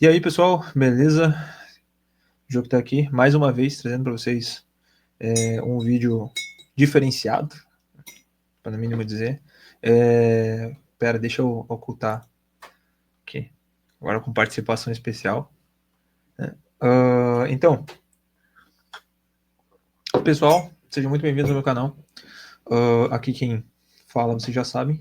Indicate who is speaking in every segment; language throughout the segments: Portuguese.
Speaker 1: E aí, pessoal, beleza? O jogo tá aqui, mais uma vez, trazendo para vocês um vídeo diferenciado, para no mínimo dizer. Pera, deixa eu ocultar aqui. Agora com participação especial. Então, pessoal, sejam muito bem-vindos ao meu canal. Aqui quem fala, vocês já sabem,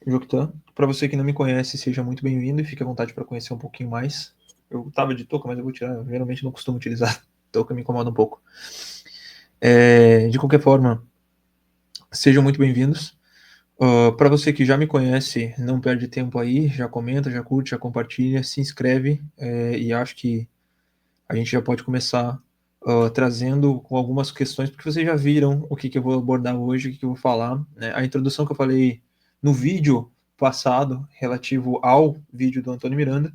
Speaker 1: Joktan. Para você que não me conhece, seja muito bem-vindo e fique à vontade para conhecer um pouquinho mais. Eu tava de touca, mas eu vou tirar. Eu geralmente não costumo utilizar touca, me incomoda um pouco. De qualquer forma, sejam muito bem-vindos. Para você que já me conhece, não perde tempo aí, já comenta, já curte, já compartilha, se inscreve e acho que a gente já pode começar trazendo com algumas questões, porque vocês já viram o que eu vou abordar hoje, o que eu vou falar, né? A introdução que eu falei no vídeo passado, relativo ao vídeo do Antônio Miranda,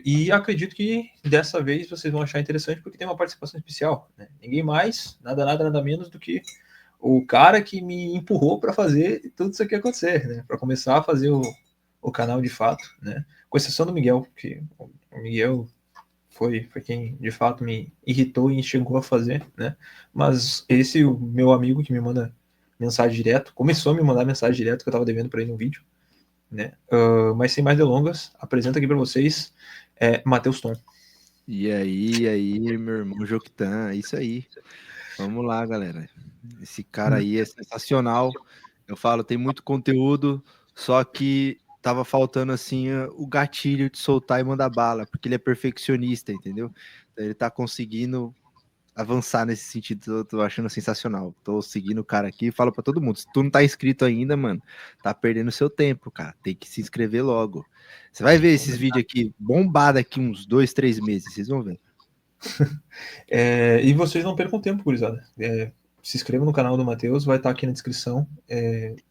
Speaker 1: e acredito que dessa vez vocês vão achar interessante, porque tem uma participação especial, né? Ninguém mais, nada menos do que o cara que me empurrou para fazer tudo isso aqui acontecer, né? Para começar a fazer o canal de fato, né? Com exceção do Miguel, que o Miguel foi quem de fato me irritou e chegou a fazer, né? Mas esse, o meu amigo que me manda mensagem direto, começou a me mandar mensagem direto que eu tava devendo para ele no vídeo, né? Mas sem mais delongas, apresento aqui para vocês Matheus Tom.
Speaker 2: E aí, meu irmão Joktan, é isso aí. Vamos lá, galera. Esse cara aí é sensacional. Eu falo, tem muito conteúdo, só que tava faltando assim o gatilho de soltar e mandar bala, porque ele é perfeccionista, entendeu? Então, ele tá conseguindo avançar nesse sentido, eu tô achando sensacional. Tô seguindo o cara aqui e falo pra todo mundo, se tu não tá inscrito ainda, mano, tá perdendo seu tempo, cara. Tem que se inscrever logo. Você vai ver esses vídeos aqui bombado aqui uns 2, 3 meses, vocês vão ver.
Speaker 1: E vocês não percam tempo, gurizada. Se inscrevam no canal do Matheus, vai estar aqui na descrição.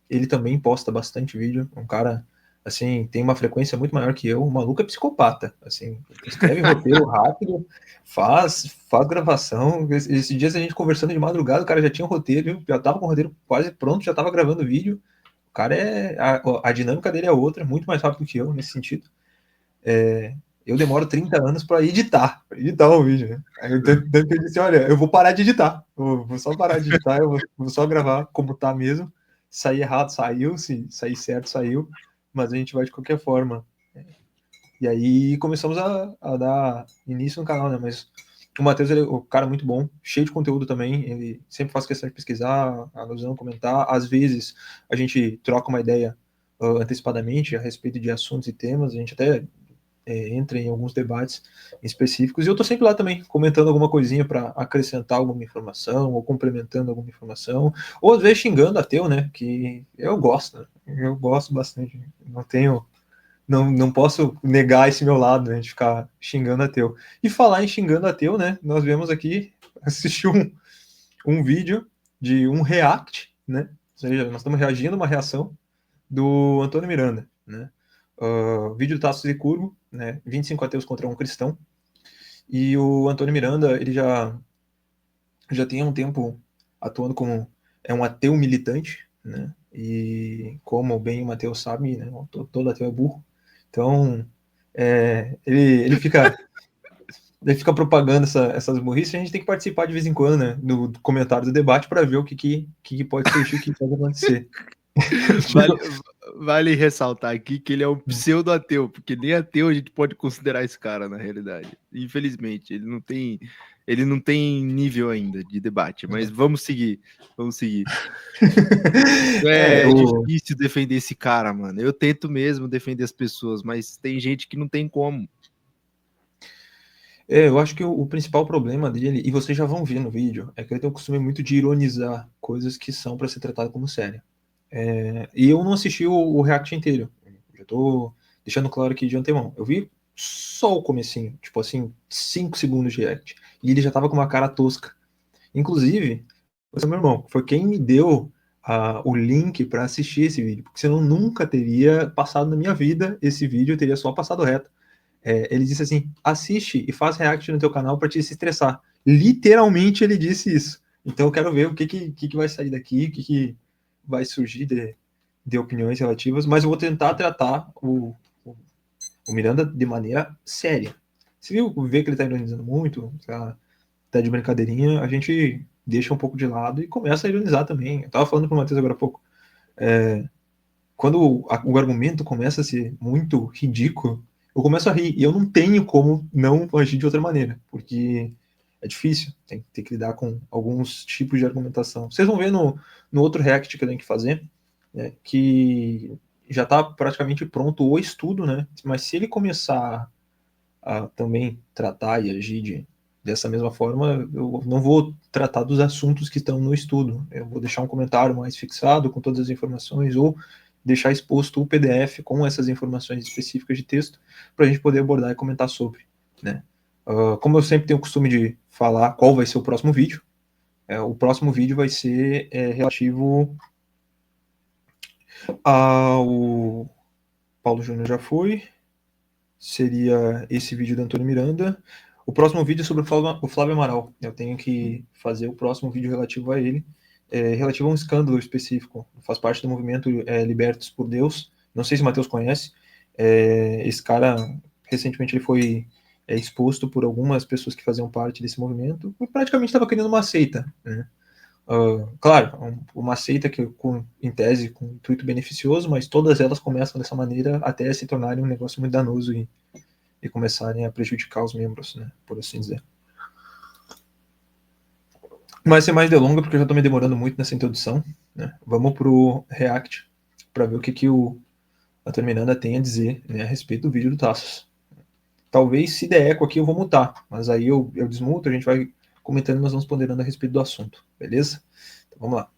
Speaker 1: Ele também posta bastante vídeo. Um cara, assim, tem uma frequência muito maior que eu. O maluco é psicopata. Assim, escreve roteiro rápido, faz gravação. Esses dias a gente conversando de madrugada, o cara já tinha um roteiro, já tava com o roteiro quase pronto, já tava gravando vídeo. O cara a dinâmica dele é outra, muito mais rápido que eu nesse sentido. Eu demoro 30 anos para editar um vídeo, né? Aí eu disse, olha, eu vou parar de editar, vou só parar de editar, eu vou só gravar como tá mesmo. Sair errado, saiu, se sair certo, saiu, mas a gente vai de qualquer forma. E aí começamos a dar início no canal, né? Mas o Matheus, ele é um cara muito bom, cheio de conteúdo também, ele sempre faz questão de pesquisar, alusão, comentar. Às vezes a gente troca uma ideia antecipadamente a respeito de assuntos e temas, a gente até entra em alguns debates específicos, e eu estou sempre lá também, comentando alguma coisinha para acrescentar alguma informação, ou complementando alguma informação, ou às vezes xingando ateu, né, que eu gosto, né? Eu gosto bastante, não posso negar esse meu lado, né, de ficar xingando ateu. E falar em xingando ateu, né, nós vemos aqui, assistir um vídeo de um react, né, ou seja, nós estamos reagindo a uma reação do Antônio Miranda, né, vídeo do Tasso Curvo, né, 25 ateus contra um cristão, e o Antônio Miranda, ele já tem um tempo atuando como um ateu militante, né, e como bem o Mateus sabe, né, todo ateu é burro, então ele fica propagando essas burrices, a gente tem que participar de vez em quando, né, do comentário do debate para ver o que pode surgir, o que pode acontecer.
Speaker 2: Vale, vale ressaltar aqui que ele é um pseudo-ateu, porque nem ateu a gente pode considerar esse cara na realidade. Infelizmente, ele não tem nível ainda de debate, mas vamos seguir, vamos seguir. É difícil defender esse cara, mano. Eu tento mesmo defender as pessoas, mas tem gente que não tem como.
Speaker 1: Eu acho que o principal problema dele, e vocês já vão ver no vídeo, é que ele tem o costume muito de ironizar coisas que são para ser tratado como séria. E eu não assisti o react inteiro. Já tô deixando claro aqui de antemão. Eu vi só o comecinho, tipo assim, 5 segundos de react. E ele já tava com uma cara tosca. Inclusive, você, meu irmão, foi quem me deu o link para assistir esse vídeo. Porque senão nunca teria passado na minha vida esse vídeo, eu teria só passado reto. Ele disse assim: assiste e faz react no teu canal para te se estressar. Literalmente ele disse isso. Então eu quero ver o que vai sair daqui, o que vai surgir de opiniões relativas, mas eu vou tentar tratar o o Miranda de maneira séria. Se vê que ele tá ironizando muito, tá de brincadeirinha, a gente deixa um pouco de lado e começa a ironizar também. Eu tava falando pro Matheus agora há pouco. Quando o argumento começa a ser muito ridículo, eu começo a rir. E eu não tenho como não agir de outra maneira, porque é difícil. Tem que lidar com alguns tipos de argumentação. Vocês vão ver no outro react que eu tenho que fazer, né, que já está praticamente pronto o estudo, né? Mas se ele começar a também tratar e agir dessa mesma forma, eu não vou tratar dos assuntos que estão no estudo. Eu vou deixar um comentário mais fixado com todas as informações ou deixar exposto o PDF com essas informações específicas de texto para a gente poder abordar e comentar sobre, né? Como eu sempre tenho o costume de falar qual vai ser o próximo vídeo, o próximo vídeo vai ser relativo ao Paulo Júnior já foi, seria esse vídeo do Antônio Miranda. O próximo vídeo é sobre o Flávio Amaral. Eu tenho que fazer o próximo vídeo relativo a ele, relativo a um escândalo específico. Faz parte do movimento Libertos por Deus. Não sei se o Matheus conhece. Esse cara, recentemente, ele foi exposto por algumas pessoas que faziam parte desse movimento. E praticamente estava criando uma seita, né? Claro, uma seita que, em tese, com intuito beneficioso, mas todas elas começam dessa maneira até se tornarem um negócio muito danoso e começarem a prejudicar os membros, né, por assim dizer. Mas sem mais delongas, porque eu já estou me demorando muito nessa introdução, né? Vamos pro React para ver o que o Antônio Miranda tem a dizer, né, a respeito do vídeo do Tassos. Talvez, se der eco aqui, eu vou mutar, mas aí eu desmuto, a gente vai comentando e nós vamos ponderando a respeito do assunto, beleza? Então, vamos lá.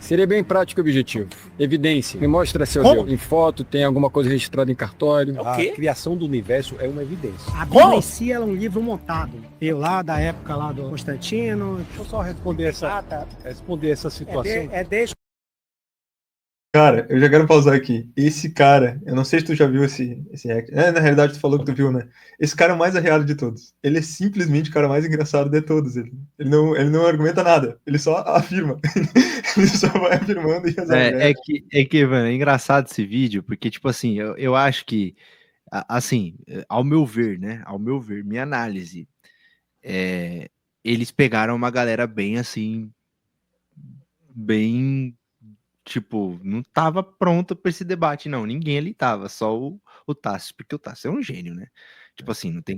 Speaker 3: Seria bem prático e objetivo. Evidência. Me mostra seu Deus. Em foto, tem alguma coisa registrada em cartório.
Speaker 4: A criação do universo é uma evidência.
Speaker 5: A Bíblia em si é um livro montado. Veio lá da época lá do Constantino.
Speaker 4: Deixa eu só responder essa situação.
Speaker 5: Desde
Speaker 1: Cara, eu já quero pausar aqui. Esse cara, eu não sei se tu já viu esse react. Na realidade, tu falou que tu viu, né? Esse cara é o mais arreado de todos. Ele é simplesmente o cara mais engraçado de todos. Ele não argumenta nada. Ele só afirma. Ele só vai afirmando e
Speaker 2: mano, é engraçado esse vídeo, porque, tipo assim, eu acho que, assim, ao meu ver, né? Ao meu ver, minha análise, eles pegaram uma galera bem, assim, bem... Tipo, não tava pronto para esse debate, não. Ninguém ali tava, só o Tasso, porque o Tasso é um gênio, né? Tipo assim, não tem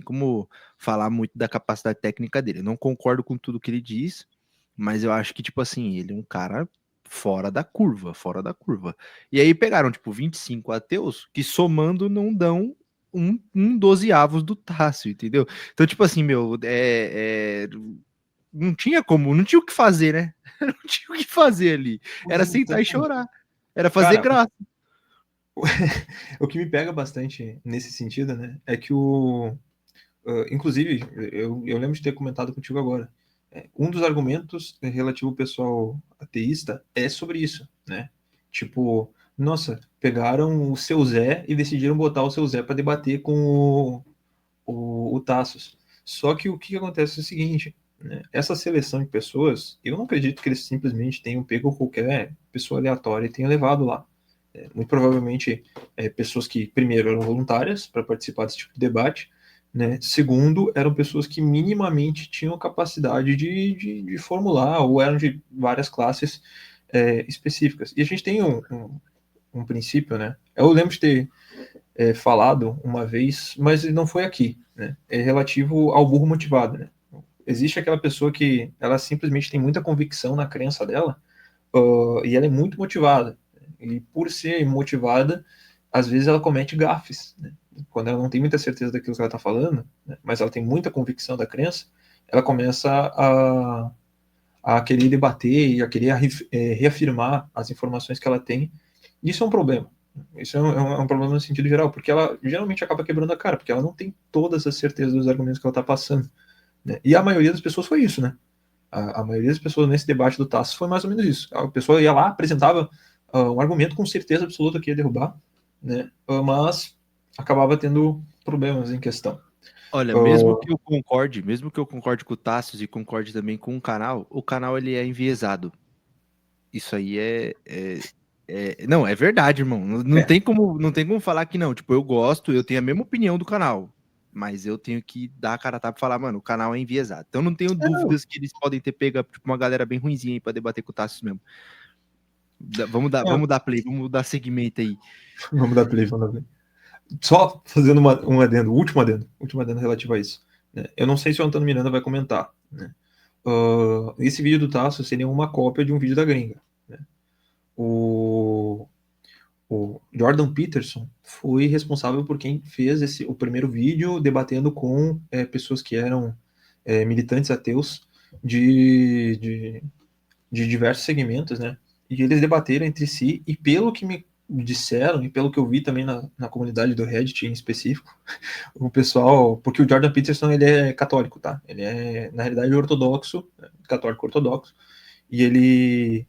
Speaker 2: como falar muito da capacidade técnica dele. Eu não concordo com tudo que ele diz, mas eu acho que, tipo assim, ele é um cara fora da curva, fora da curva. E aí pegaram, tipo, 25 ateus que somando não dão um dozeavos do Tasso, entendeu? Então, tipo assim, meu, não tinha como, não tinha o que fazer, né? Não tinha o que fazer ali. Era sentar e chorar. Era fazer graça.
Speaker 1: O que me pega bastante nesse sentido, né, é que inclusive, eu lembro de ter comentado contigo agora, um dos argumentos relativo ao pessoal ateísta é sobre isso, né? Tipo, nossa, pegaram o seu Zé e decidiram botar o seu Zé para debater com o Tassos. Só que o que acontece é o seguinte, né? Essa seleção de pessoas, eu não acredito que eles simplesmente tenham pego qualquer pessoa aleatória e tenham levado lá. Muito provavelmente pessoas que, primeiro, eram voluntárias para participar desse tipo de debate, né? Segundo, eram pessoas que minimamente tinham capacidade de formular ou eram de várias classes específicas. E a gente tem um princípio, né? Eu lembro de ter falado uma vez, mas não foi aqui, né? É relativo ao burro motivado, né? Existe aquela pessoa que ela simplesmente tem muita convicção na crença dela, e ela é muito motivada. E por ser motivada, às vezes ela comete gafes, né? Quando ela não tem muita certeza daquilo que ela está falando, né? Mas ela tem muita convicção da crença, ela começa a querer debater e a querer reafirmar as informações que ela tem. Isso é um problema. Isso é um problema no sentido geral, porque ela geralmente acaba quebrando a cara, porque ela não tem todas as certezas dos argumentos que ela está passando, né? E a maioria das pessoas foi isso, né? A maioria das pessoas nesse debate do Tassos foi mais ou menos isso. A pessoa ia lá, apresentava um argumento com certeza absoluta que ia derrubar, né? Mas acabava tendo problemas em questão.
Speaker 2: Olha, mesmo que eu concorde com o Tassos e concorde também com o canal ele é enviesado. Isso aí não, é verdade, irmão. Não tem como falar que não. Tipo, eu gosto, eu tenho a mesma opinião do canal. Mas eu tenho que dar a cara a tapa e falar, mano, o canal é enviesado. Então não tenho dúvidas que eles podem ter pego tipo, uma galera bem ruinzinha aí pra debater com o Tasso mesmo. Vamos dar play, vamos dar segmento aí.
Speaker 1: Vamos dar play, vamos dar play. Só fazendo um adendo, último adendo relativo a isso. Né? Eu não sei se o Antônio Miranda vai comentar. Né? Esse vídeo do Tasso seria uma cópia de um vídeo da gringa. Né? O Jordan Peterson foi responsável por quem fez o primeiro vídeo debatendo com pessoas que eram militantes ateus de diversos segmentos, né? E eles debateram entre si, e pelo que me disseram, e pelo que eu vi também na comunidade do Reddit em específico, o pessoal, porque o Jordan Peterson, ele é católico, tá? Ele é, na realidade, ortodoxo, católico ortodoxo, e ele,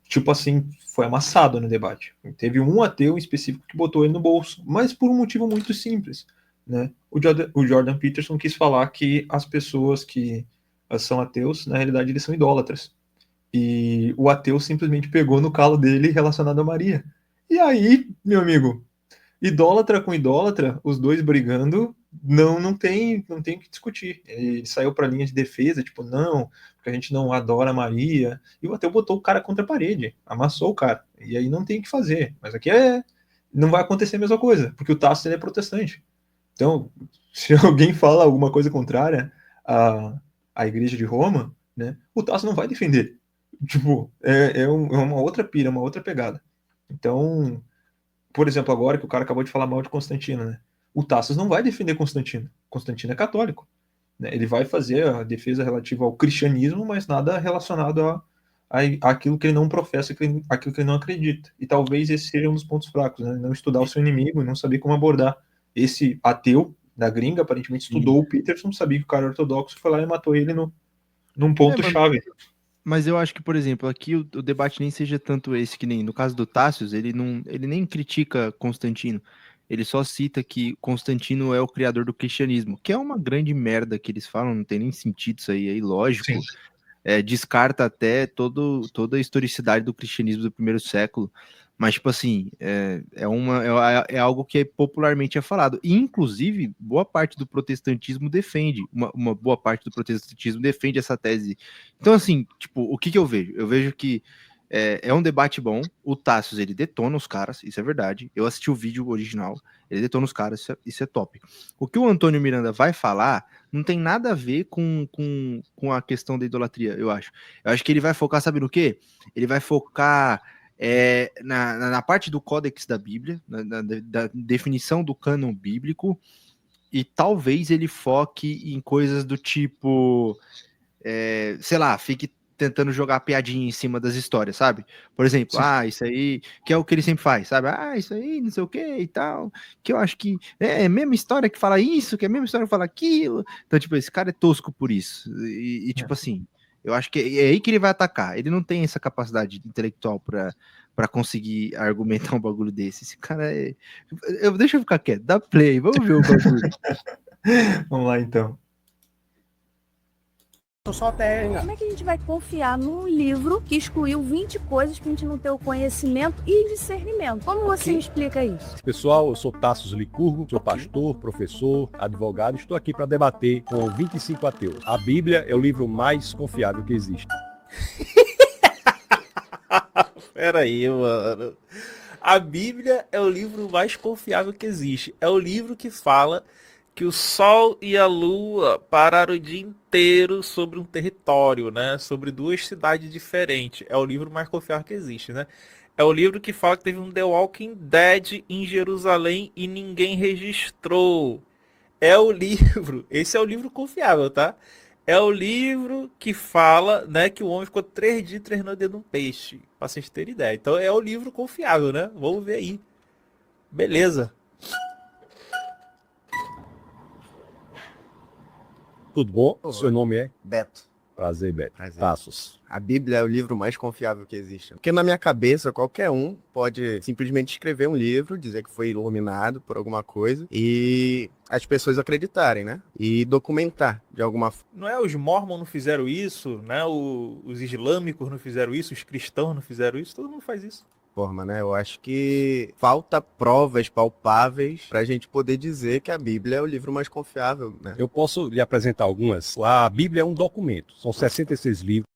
Speaker 1: tipo assim, foi amassado no debate. Teve um ateu em específico que botou ele no bolso, mas por um motivo muito simples, né? O Jordan Peterson quis falar que as pessoas que são ateus, na realidade, eles são idólatras. E o ateu simplesmente pegou no calo dele relacionado a Maria. E aí, meu amigo, idólatra com idólatra, os dois brigando, não tem o que discutir. Ele saiu para a linha de defesa, tipo, não, porque a gente não adora Maria. E o ateu botou o cara contra a parede, amassou o cara. E aí não tem o que fazer. Mas aqui não vai acontecer a mesma coisa, porque o Tasso ele é protestante. Então, se alguém fala alguma coisa contrária à Igreja de Roma, né, o Tasso não vai defender. Tipo, é uma outra pira, uma outra pegada. Então, por exemplo, agora que o cara acabou de falar mal de Constantino, né? O Tasso não vai defender Constantino. Constantino é católico. Né? Ele vai fazer a defesa relativa ao cristianismo, mas nada relacionado àquilo que ele não professa, aquilo que ele não acredita. E talvez esse seja um dos pontos fracos, né? Não estudar o seu inimigo e não saber como abordar. Esse ateu da gringa, aparentemente estudou o Peterson, sabia que o cara é ortodoxo, foi lá e matou ele num ponto-chave.
Speaker 2: Mas eu acho que, por exemplo, aqui o debate nem seja tanto esse, que nem no caso do Tassius, ele nem critica Constantino. Ele só cita que Constantino é o criador do cristianismo, que é uma grande merda que eles falam, não tem nem sentido isso aí, é ilógico. Descarta até toda a historicidade do cristianismo do primeiro século. Mas, tipo assim, é algo que popularmente é falado. E, inclusive, boa parte do protestantismo defende, uma boa parte do protestantismo defende essa tese. Então, assim, tipo, o que eu vejo? Eu vejo que é um debate bom. O Tassius, ele detona os caras, isso é verdade. Eu assisti o vídeo original, ele detona os caras, isso é top. O que o Antônio Miranda vai falar não tem nada a ver com a questão da idolatria, eu acho. Eu acho que ele vai focar, sabe no quê? Ele vai focar na parte do códex da Bíblia, da definição do cânon bíblico, e talvez ele foque em coisas do tipo, sei lá, fique tentando jogar piadinha em cima das histórias, sabe? Por exemplo, isso aí, que é o que ele sempre faz, sabe? Isso aí, não sei o que e tal, que eu acho que é a mesma história que fala isso, que é a mesma história que fala aquilo. Então, tipo, esse cara é tosco por isso. E tipo assim, eu acho que é aí que ele vai atacar. Ele não tem essa capacidade intelectual para conseguir argumentar um bagulho desse. Esse cara deixa eu ficar quieto, dá play, vamos ver o bagulho.
Speaker 1: Vamos lá, então.
Speaker 6: Como é que a gente vai confiar num livro que excluiu 20 coisas pra gente não ter o conhecimento e discernimento? Como você me explica isso?
Speaker 4: Pessoal, eu sou Tasso Licurgo, sou pastor, professor, advogado. Estou aqui para debater com 25 ateus. A Bíblia é o livro mais confiável que existe.
Speaker 7: Peraí, mano. A Bíblia é o livro mais confiável que existe. É o livro que fala que o Sol e a Lua pararam o dia inteiro sobre um território, né? Sobre duas cidades diferentes. É o livro mais confiável que existe, né? É o livro que fala que teve um The Walking Dead em Jerusalém e ninguém registrou. É o livro, esse é o livro confiável, tá? É o livro que fala, né, que o homem ficou 3 dias e 3 noites dentro de um peixe. Pra vocês terem ideia. Então é o livro confiável, né? Vamos ver aí. Beleza.
Speaker 4: Tudo bom? Seu nome é?
Speaker 8: Beto.
Speaker 4: Prazer, Beto.
Speaker 8: Prazer.
Speaker 4: Passos.
Speaker 8: A Bíblia é o livro mais confiável que existe. Porque na minha cabeça, qualquer um pode simplesmente escrever um livro, dizer que foi iluminado por alguma coisa e as pessoas acreditarem, né? E documentar de alguma forma.
Speaker 7: Não é os mormons não fizeram isso, né? Os islâmicos não fizeram isso, os cristãos não fizeram isso, todo mundo faz isso.
Speaker 8: Né? Eu acho que falta provas palpáveis para a gente poder dizer que a Bíblia é o livro mais confiável, né?
Speaker 4: Eu posso lhe apresentar algumas. A Bíblia é um documento. São 66 livros.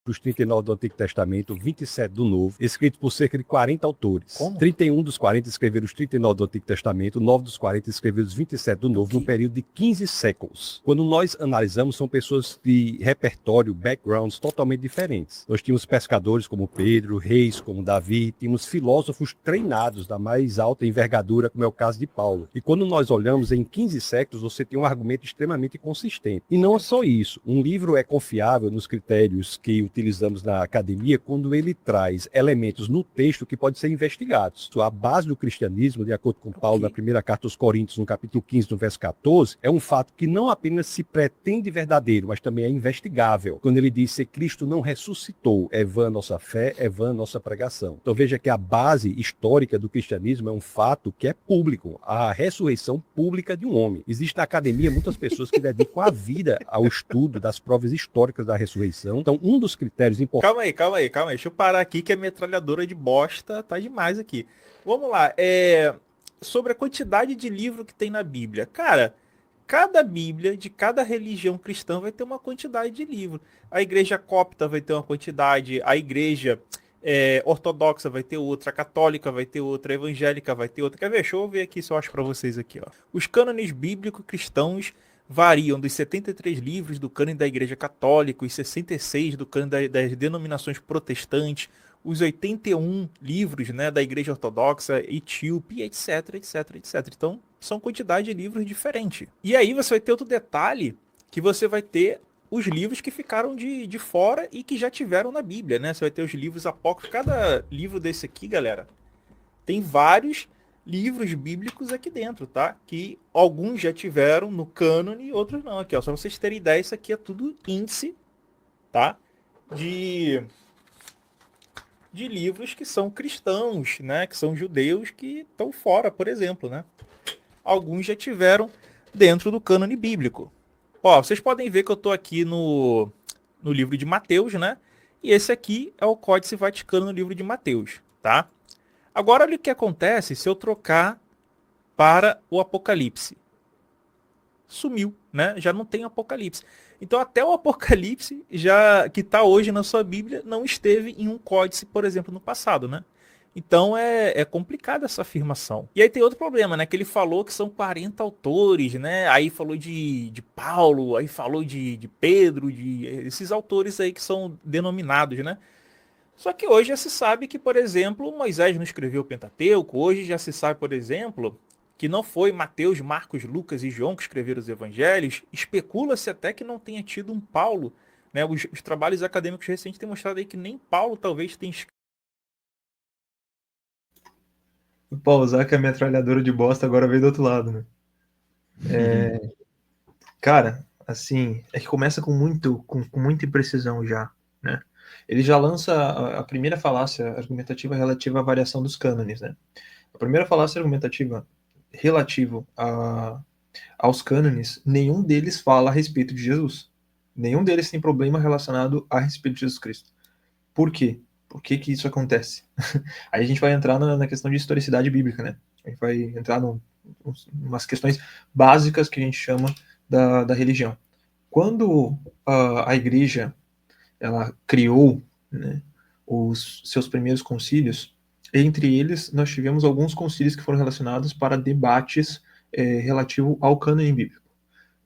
Speaker 4: Os 39 do Antigo Testamento, 27 do Novo, escritos por cerca de 40 autores.
Speaker 7: Como?
Speaker 4: 31 dos 40 escreveram os 39 do Antigo Testamento, 9 dos 40 escreveram os 27 do Novo, num período de 15 séculos. Quando nós analisamos, são pessoas de repertório, backgrounds totalmente diferentes. Nós tínhamos pescadores como Pedro, reis como Davi, tínhamos filósofos treinados da mais alta envergadura, como é o caso de Paulo. E quando nós olhamos em 15 séculos, você tem um argumento extremamente consistente. E não é só isso. Um livro é confiável nos critérios que utilizamos na academia quando ele traz elementos no texto que podem ser investigados. A base do cristianismo, de acordo com Paulo, na primeira carta aos Coríntios, no capítulo 15, no verso 14, é um fato que não apenas se pretende verdadeiro, mas também é investigável. Quando ele diz que Cristo não ressuscitou, é vã nossa fé, é vã nossa pregação. Então veja que a base histórica do cristianismo é um fato que é público, a ressurreição pública de um homem. Existe na academia muitas pessoas que dedicam a vida ao estudo das provas históricas da ressurreição. Então um dos critérios importantes...
Speaker 7: Calma aí. Deixa eu parar aqui que a metralhadora de bosta tá demais aqui. Vamos lá. Sobre a quantidade de livro que tem na Bíblia. Cara, cada Bíblia de cada religião cristã vai ter uma quantidade de livro. A igreja copta vai ter uma quantidade, a igreja ortodoxa vai ter outra, a católica vai ter outra, a evangélica vai ter outra. Quer ver? Deixa eu ver aqui se eu acho para vocês aqui, ó. Os cânones bíblicos cristãos variam dos 73 livros do cânone da Igreja Católica, os 66 do cânone das denominações protestantes, os 81 livros, né, da Igreja Ortodoxa, etíope, etc. Então, são quantidade de livros diferentes. E aí você vai ter outro detalhe, que você vai ter os livros que ficaram de fora e que já tiveram na Bíblia, né? Você vai ter os livros apócrifos. Cada livro desse aqui, galera, tem vários livros bíblicos aqui dentro, tá? Que alguns já tiveram no cânone e outros não. Aqui, ó, só pra vocês terem ideia, isso aqui é tudo índice, tá? De livros que são cristãos, né? Que são judeus que estão fora, por exemplo, né? Alguns já tiveram dentro do cânone bíblico. Ó, vocês podem ver que eu tô aqui no livro de Mateus, né? E esse aqui é o Códice Vaticano no livro de Mateus, tá? Agora, olha o que acontece se eu trocar para o Apocalipse. Sumiu, né? Já não tem Apocalipse. Então, até o Apocalipse, já que está hoje na sua Bíblia, não esteve em um códice, por exemplo, no passado, né? Então, é complicada essa afirmação. E aí tem outro problema, né? Que ele falou que são 40 autores, né? Aí falou de Paulo, aí falou de Pedro, esses autores aí que são denominados, né? Só que hoje já se sabe que, por exemplo, Moisés não escreveu o Pentateuco. Hoje já se sabe, por exemplo, que não foi Mateus, Marcos, Lucas e João que escreveram os evangelhos. Especula-se até que não tenha tido um Paulo, né? Os trabalhos acadêmicos recentes têm mostrado aí que nem Paulo talvez tenha escrito.
Speaker 1: O Paulo usar que a metralhadora de bosta agora veio do outro lado, né? Cara, assim, é que começa com muita imprecisão já, né? Ele já lança a primeira falácia argumentativa relativa à variação dos cânones, né? A primeira falácia argumentativa relativo aos cânones, nenhum deles fala a respeito de Jesus. Nenhum deles tem problema relacionado a respeito de Jesus Cristo. Por quê? Por que isso acontece? Aí a gente vai entrar na questão de historicidade bíblica, né? A gente vai entrar em umas questões básicas que a gente chama da religião. Quando a igreja ela criou, né, os seus primeiros concílios, entre eles nós tivemos alguns concílios que foram relacionados para debates relativo ao cânone bíblico,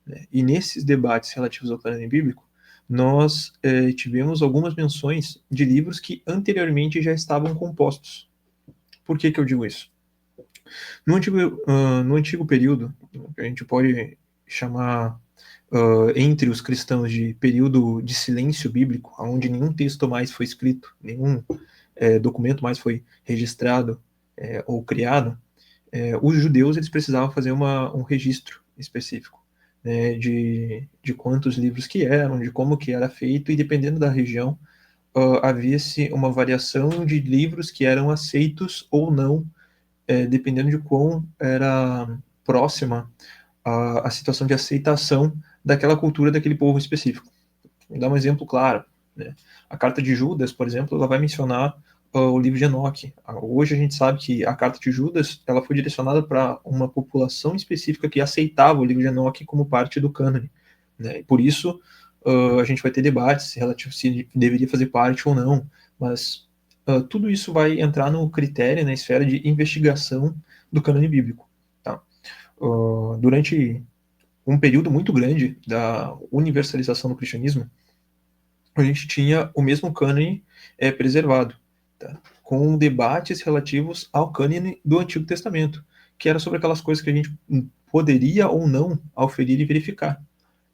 Speaker 1: né? E nesses debates relativos ao cânone bíblico, nós tivemos algumas menções de livros que anteriormente já estavam compostos. Por que eu digo isso? No antigo período, que a gente pode chamar entre os cristãos de período de silêncio bíblico, onde nenhum texto mais foi escrito, nenhum documento mais foi registrado ou criado, os judeus eles precisavam fazer um registro específico, né, de quantos livros que eram, de como que era feito, e dependendo da região, havia-se uma variação de livros que eram aceitos ou não, dependendo de quão era próxima a situação de aceitação daquela cultura, daquele povo específico. Vou dar um exemplo claro, né? A Carta de Judas, por exemplo, ela vai mencionar o livro de Enoque. Hoje a gente sabe que a Carta de Judas ela foi direcionada para uma população específica que aceitava o livro de Enoque como parte do cânone, né? Por isso a gente vai ter debates relativos se deveria fazer parte ou não, mas tudo isso vai entrar no critério, na esfera de investigação do cânone bíblico. Tá? Durante um período muito grande da universalização do cristianismo, a gente tinha o mesmo cânone preservado, tá? Com debates relativos ao cânone do Antigo Testamento, que era sobre aquelas coisas que a gente poderia ou não auferir e verificar,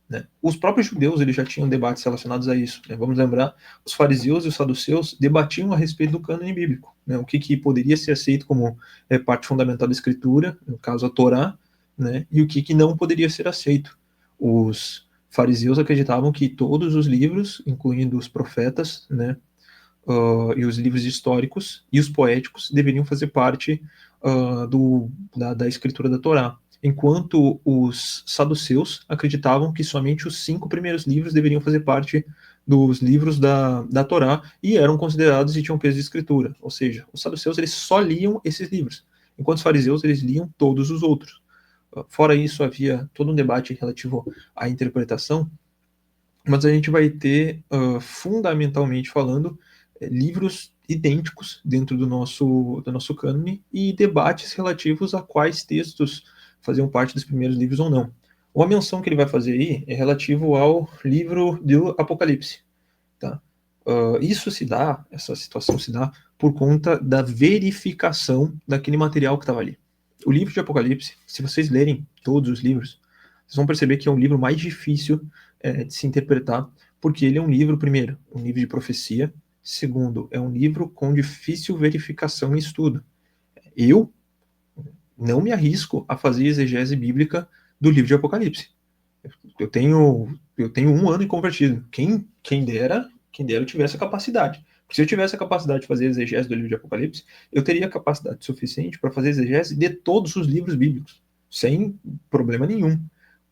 Speaker 1: né? Os próprios judeus eles já tinham debates relacionados a isso, né? Vamos lembrar, os fariseus e os saduceus debatiam a respeito do cânone bíblico, né? O que poderia ser aceito como parte fundamental da Escritura, no caso a Torá, né? E o que não poderia ser aceito. Os fariseus acreditavam que todos os livros, incluindo os profetas, né, e os livros históricos e os poéticos, deveriam fazer parte da escritura da Torá, enquanto os saduceus acreditavam que somente os 5 primeiros livros deveriam fazer parte dos livros da Torá e eram considerados e tinham peso de escritura. Ou seja, os saduceus eles só liam esses livros, enquanto os fariseus eles liam todos os outros. Fora isso, havia todo um debate relativo à interpretação, mas a gente vai ter, fundamentalmente falando, livros idênticos dentro do nosso cânone e debates relativos a quais textos faziam parte dos primeiros livros ou não. Uma menção que ele vai fazer aí é relativo ao livro do Apocalipse. Tá? Essa situação se dá por conta da verificação daquele material que estava ali. O livro de Apocalipse, se vocês lerem todos os livros, vocês vão perceber que é um livro mais difícil de se interpretar, porque ele é um livro, primeiro, um livro de profecia, segundo, é um livro com difícil verificação e estudo. Eu não me arrisco a fazer exegese bíblica do livro de Apocalipse. Eu tenho 1 ano em convertido. Quem dera eu tivesse a capacidade. Porque se eu tivesse a capacidade de fazer exegese do livro de Apocalipse, eu teria capacidade suficiente para fazer exegese de todos os livros bíblicos, sem problema nenhum.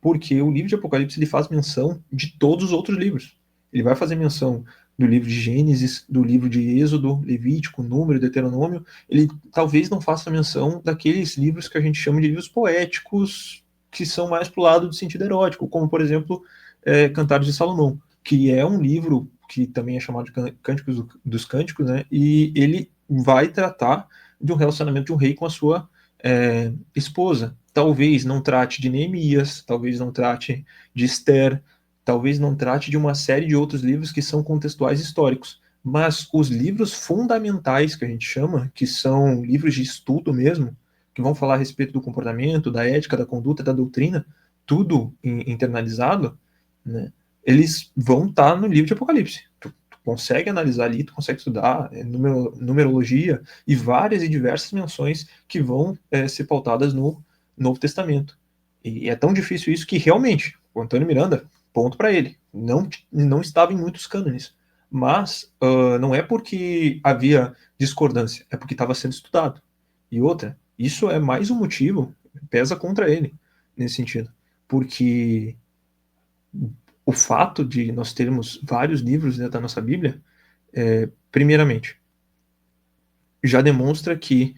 Speaker 1: Porque o livro de Apocalipse ele faz menção de todos os outros livros. Ele vai fazer menção do livro de Gênesis, do livro de Êxodo, Levítico, Número, Deuteronômio. Ele talvez não faça menção daqueles livros que a gente chama de livros poéticos, que são mais para o lado do sentido erótico, como, por exemplo, Cantares de Salomão, que é um livro que também é chamado de Cânticos dos Cânticos, né? E ele vai tratar de um relacionamento de um rei com a sua esposa. Talvez não trate de Neemias, talvez não trate de Esther, talvez não trate de uma série de outros livros que são contextuais históricos, mas os livros fundamentais que a gente chama, que são livros de estudo mesmo, que vão falar a respeito do comportamento, da ética, da conduta, da doutrina, tudo internalizado, né? Eles vão estar no livro de Apocalipse. Tu consegue analisar ali, tu consegue estudar numerologia e várias e diversas menções que vão ser pautadas no Novo Testamento. E é tão difícil isso que realmente, o Antônio Miranda, ponto para ele, não estava em muitos cânones. Mas não é porque havia discordância, é porque estava sendo estudado. E outra, isso é mais um motivo, pesa contra ele, nesse sentido. Porque o fato de nós termos vários livros dentro da nossa Bíblia, primeiramente, já demonstra que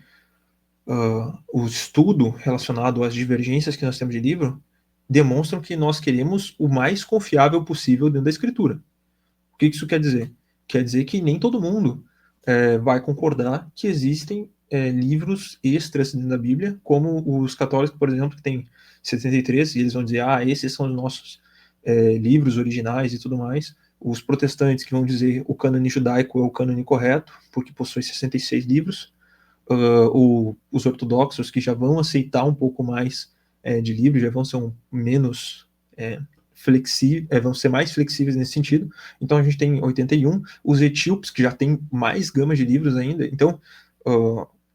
Speaker 1: o estudo relacionado às divergências que nós temos de livro demonstram que nós queremos o mais confiável possível dentro da Escritura. O que isso quer dizer? Quer dizer que nem todo mundo vai concordar que existem livros extras dentro da Bíblia, como os católicos, por exemplo, que tem 73, e eles vão dizer, esses são os nossos livros originais e tudo mais. Os protestantes que vão dizer o cânone judaico é o cânone correto, porque possui 66 livros. Os ortodoxos que já vão aceitar um pouco mais de livros, já vão ser menos flexíveis, vão ser mais flexíveis nesse sentido. Então a gente tem 81, os etíopes que já tem mais gama de livros ainda. Então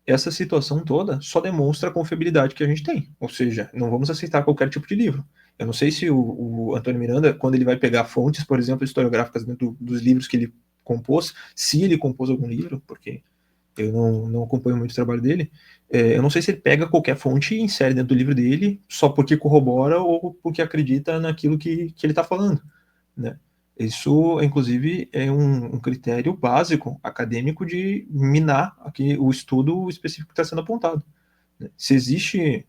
Speaker 1: essa situação toda só demonstra a confiabilidade que a gente tem, ou seja, não vamos aceitar qualquer tipo de livro. Eu não sei se o Antônio Miranda, quando ele vai pegar fontes, por exemplo, historiográficas dentro dos livros que ele compôs, se ele compôs algum livro, porque eu não acompanho muito o trabalho dele, eu não sei se ele pega qualquer fonte e insere dentro do livro dele só porque corrobora ou porque acredita naquilo que ele está falando, né? Isso, inclusive, é um critério básico acadêmico de minar aqui o estudo específico que está sendo apontado, né? Se existe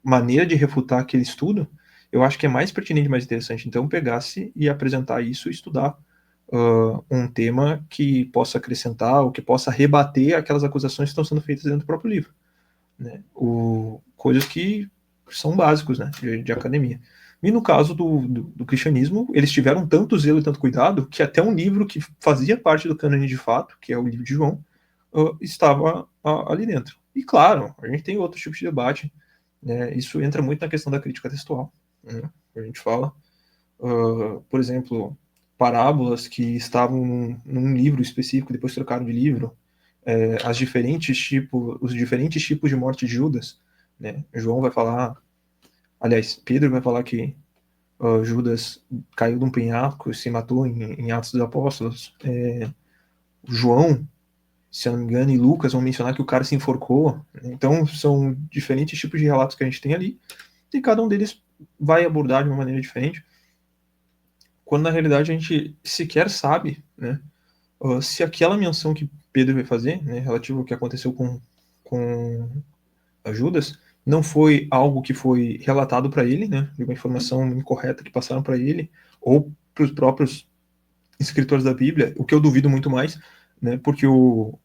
Speaker 1: maneira de refutar aquele estudo, eu acho que é mais pertinente, mais interessante, então, pegar-se e apresentar isso e estudar um tema que possa acrescentar ou que possa rebater aquelas acusações que estão sendo feitas dentro do próprio livro, né? Coisas que são básicos, né, de academia. E no caso do cristianismo, eles tiveram tanto zelo e tanto cuidado que até um livro que fazia parte do cânone de fato, que é o livro de João, estava ali dentro. E claro, a gente tem outros tipos de debate, né? Isso entra muito na questão da crítica textual, né? A gente fala, por exemplo, parábolas que estavam num livro específico, depois trocaram de livro, os diferentes tipos de morte de Judas, né? João vai falar, aliás, Pedro vai falar que Judas caiu de um penhasco e se matou em Atos dos Apóstolos. João, se eu não me engano, e Lucas vão mencionar que o cara se enforcou, né? Então são diferentes tipos de relatos que a gente tem ali, e cada um deles vai abordar de uma maneira diferente, quando na realidade a gente sequer sabe, né, se aquela menção que Pedro vai fazer, né, relativo ao que aconteceu com Judas, não foi algo que foi relatado para ele, né, de uma informação incorreta que passaram para ele, ou para os próprios escritores da Bíblia, o que eu duvido muito mais, né, porque o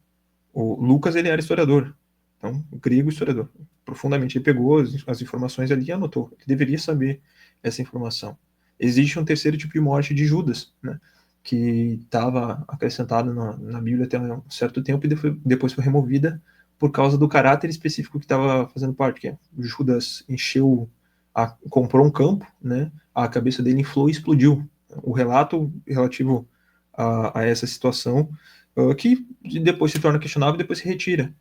Speaker 1: Lucas, ele era historiador, então, grego historiador, profundamente, ele pegou as informações ali e anotou, ele deveria saber essa informação. Existe um terceiro tipo de morte de Judas, né, que estava acrescentado na Bíblia até um certo tempo e depois foi removida por causa do caráter específico que estava fazendo parte, que é Judas comprou um campo, né, a cabeça dele inflou e explodiu. O relato relativo a essa situação, que depois se torna questionável e depois se retira.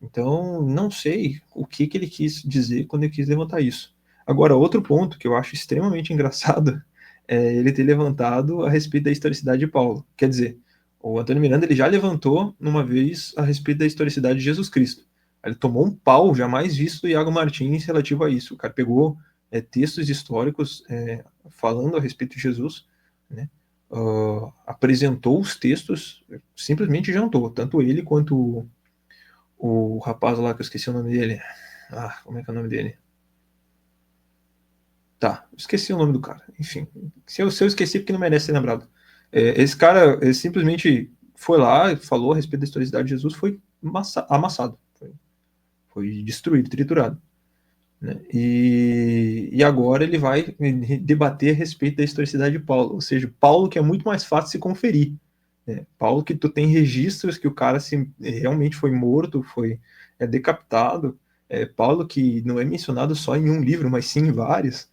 Speaker 1: Então, não sei o que ele quis dizer quando ele quis levantar isso. Agora, outro ponto que eu acho extremamente engraçado é ele ter levantado a respeito da historicidade de Paulo. Quer dizer, o Antônio Miranda ele já levantou uma vez a respeito da historicidade de Jesus Cristo. Ele tomou um pau jamais visto do Iago Martins relativo a isso. O cara pegou textos históricos falando a respeito de Jesus, né? Apresentou os textos, simplesmente jantou. Tanto ele quanto o rapaz lá, que eu esqueci o nome dele. Como é que é o nome dele? Tá, esqueci o nome do cara. Enfim, se eu esqueci, porque não merece ser lembrado. Esse cara simplesmente foi lá, falou a respeito da historicidade de Jesus, foi amassado, foi destruído, triturado, né? E agora ele vai debater a respeito da historicidade de Paulo, ou seja, Paulo que é muito mais fácil de se conferir, né? Paulo que tu tem registros que o cara realmente foi morto, foi decapitado, Paulo que não é mencionado só em um livro, mas sim em vários,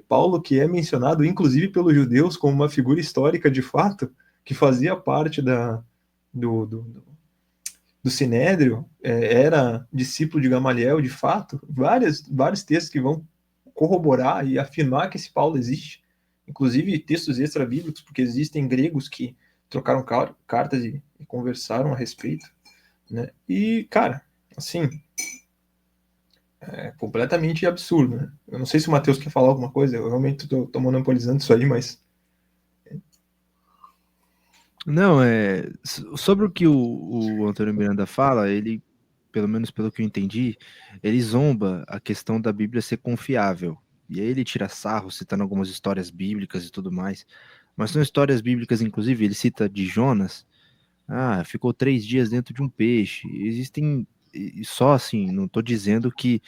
Speaker 1: Paulo que é mencionado inclusive pelos judeus como uma figura histórica de fato, que fazia parte do Sinédrio, era discípulo de Gamaliel de fato, vários textos que vão corroborar e afirmar que esse Paulo existe, inclusive textos extra-bíblicos, porque existem gregos que trocaram cartas e conversaram a respeito, né? E, cara, assim, completamente absurdo, né? Eu não sei se o Matheus quer falar alguma coisa, eu realmente tô monopolizando isso aí, mas...
Speaker 2: Não, sobre o que o Antônio Miranda fala, ele, pelo menos pelo que eu entendi, ele zomba a questão da Bíblia ser confiável. E aí ele tira sarro, citando algumas histórias bíblicas e tudo mais. Mas são histórias bíblicas, inclusive, ele cita de Jonas. Ficou 3 dias dentro de um peixe. Existem, só assim, não estou dizendo que